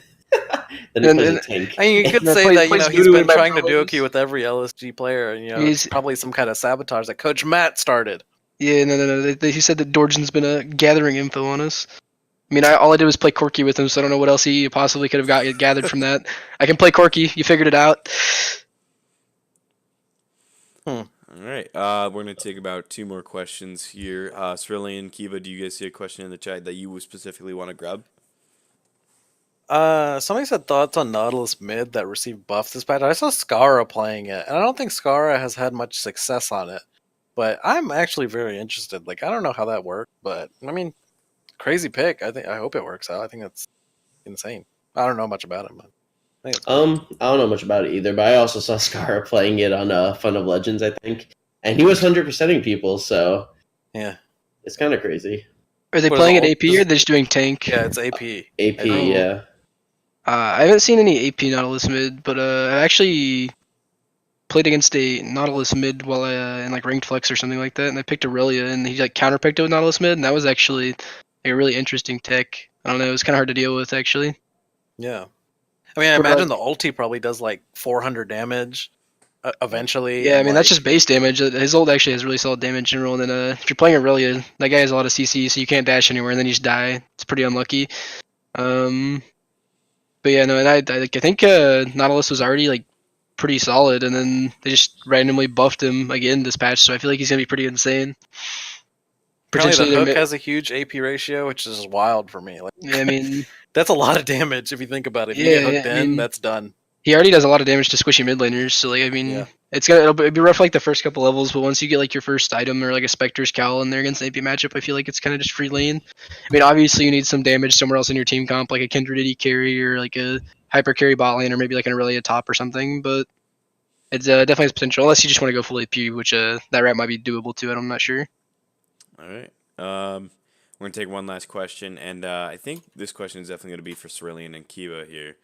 he And- plays and- a tank. I mean, you could And then say plays that he's Nunu been in my trying to promos. Duoki with every LSG player, and it's He's- probably some kind of sabotage that Coach Matt started. Yeah, no. He said that Dorjan's been gathering info on us. I mean, all I did was play Corky with him, so I don't know what else he possibly could have gathered from that. I can play Corky. You figured it out. All right. We're going to take about 2 more questions here. Cerulean, Kiva, do you guys see a question in the chat that you specifically want to grab? Somebody said thoughts on Nautilus mid that received buff this patch. I saw Skara playing it, and I don't think Skara has had much success on it. But I'm actually very interested. Like, I don't know how that worked, but I mean, crazy pick. I hope it works out. I think that's insane. I don't know much about it, but I think it's cool. I don't know much about it either, but I also saw Scar playing it on Fun of Legends, I think, and he was 100%ing people, so Yeah. it's kind of crazy. Are they What is playing it, at AP or are they just doing tank? Yeah, it's AP. AP, Oh. yeah. I haven't seen any AP Nautilus mid, but I actually played against a Nautilus mid while in like ranked flex or something like that, and I picked Aurelia, and he like counterpicked it with Nautilus mid, and that was actually like, a really interesting tech. I don't know, it was kind of hard to deal with actually. Yeah. I mean, I What imagine about- the ulti probably does like 400 damage eventually. Yeah, I and, mean that's like- just base damage. His ult actually has really solid damage in general, and then if you're playing Aurelia, that guy has a lot of CC, so you can't dash anywhere, and then you just die. It's pretty unlucky. But yeah, no, and I think Nautilus was already like pretty solid, and then they just randomly buffed him again this patch, so I feel like he's gonna be pretty insane. Apparently, the they're hook has a huge AP ratio, which is wild for me. Like, Yeah, I mean, that's a lot of damage if you think about it. If you Yeah, get hooked I in, mean- that's done. he already does a lot of damage to squishy mid laners, so like I mean, Yeah. it'll be rough like the first couple levels, but once you get like your first item or like a Spectre's Cowl in there against an AP matchup, I feel like it's kind of just free lane. I mean, obviously you need some damage somewhere else in your team comp, like a Kindred AD carry or like a hyper carry bot lane or maybe like an Aurelia top or something, but it's definitely has potential unless you just want to go full AP, which that route might be doable too. I'm not sure. All right. We're going to take one last question, and I think this question is definitely going to be for Cerulean and Kiva here.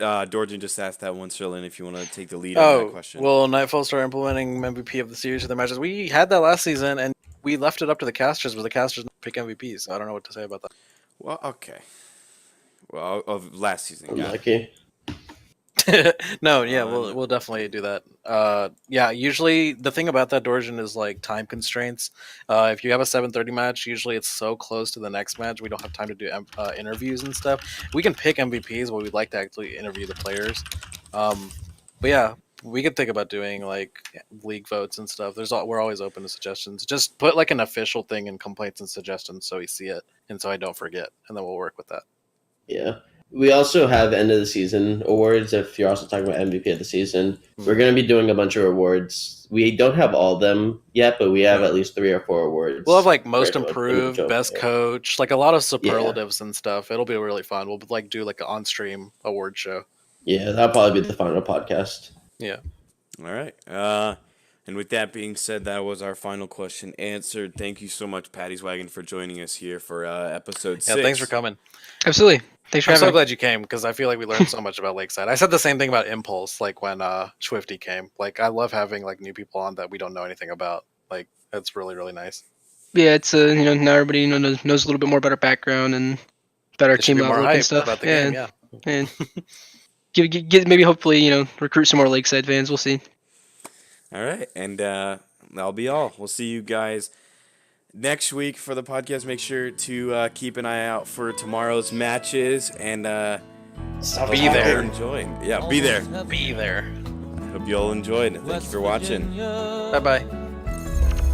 Dorjan just asked that one, Cerulean, if you want to take the lead on that question. Will Nightfall start implementing MVP of the series of the matches? We had that last season, and we left it up to the casters, but the casters didn't pick MVPs. So I don't know what to say about that. Well, okay. Well, of last season, yeah. Unlucky. No, yeah, we'll definitely do that. Yeah, usually the thing about that Dorjan is like time constraints. If you have a 7:30 match, usually it's so close to the next match, we don't have time to do interviews and stuff. We can pick MVPs, but we'd like to actually interview the players. But yeah, we could think about doing like league votes and stuff. We're always open to suggestions. Just put like an official thing in complaints and suggestions so we see it and so I don't forget, and then we'll work with that. Yeah. We also have end of the season awards. If you're also talking about MVP of the season, we're going to be doing a bunch of awards. We don't have all of them yet, but we have at least 3 or 4 awards. We'll have like most for improved, individual best player. coach, like a lot of superlatives and stuff. It'll be really fun. We'll like do like an on-stream award show. Yeah, that'll probably be the final podcast. Yeah. All right. And with that being said, that was our final question answered. Thank you so much, Pattyswagon, for joining us here for episode 6. Yeah, thanks for coming. Absolutely. Thanks for I'm having so me. glad you came because I feel like we learned so much about Lakeside. I said the same thing about Impulse, like when Swifty came. Like I love having like new people on that we don't know anything about. Like that's really really nice. Yeah, it's now everybody knows a little bit more about our background and about our It should team be more outlook and hype stuff. about the yeah, game. Yeah. and get maybe hopefully recruit some more Lakeside fans. We'll see. All right, and that'll be all. We'll see you guys next week for the podcast. Make sure to keep an eye out for tomorrow's matches and Be there. enjoying. Yeah, be there. Be there. Hope you all enjoyed. Thank you for watching. Bye bye.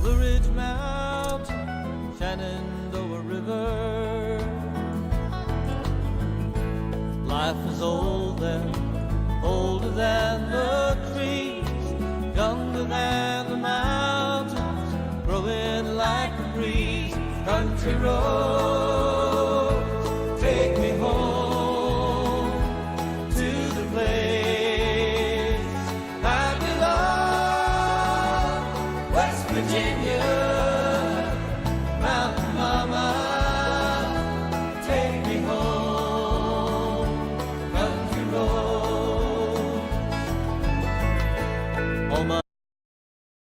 Blue Ridge Mountain, Shenandoah River. Life is old and older than the trees, younger than the mountains, growing like a breeze. Country road.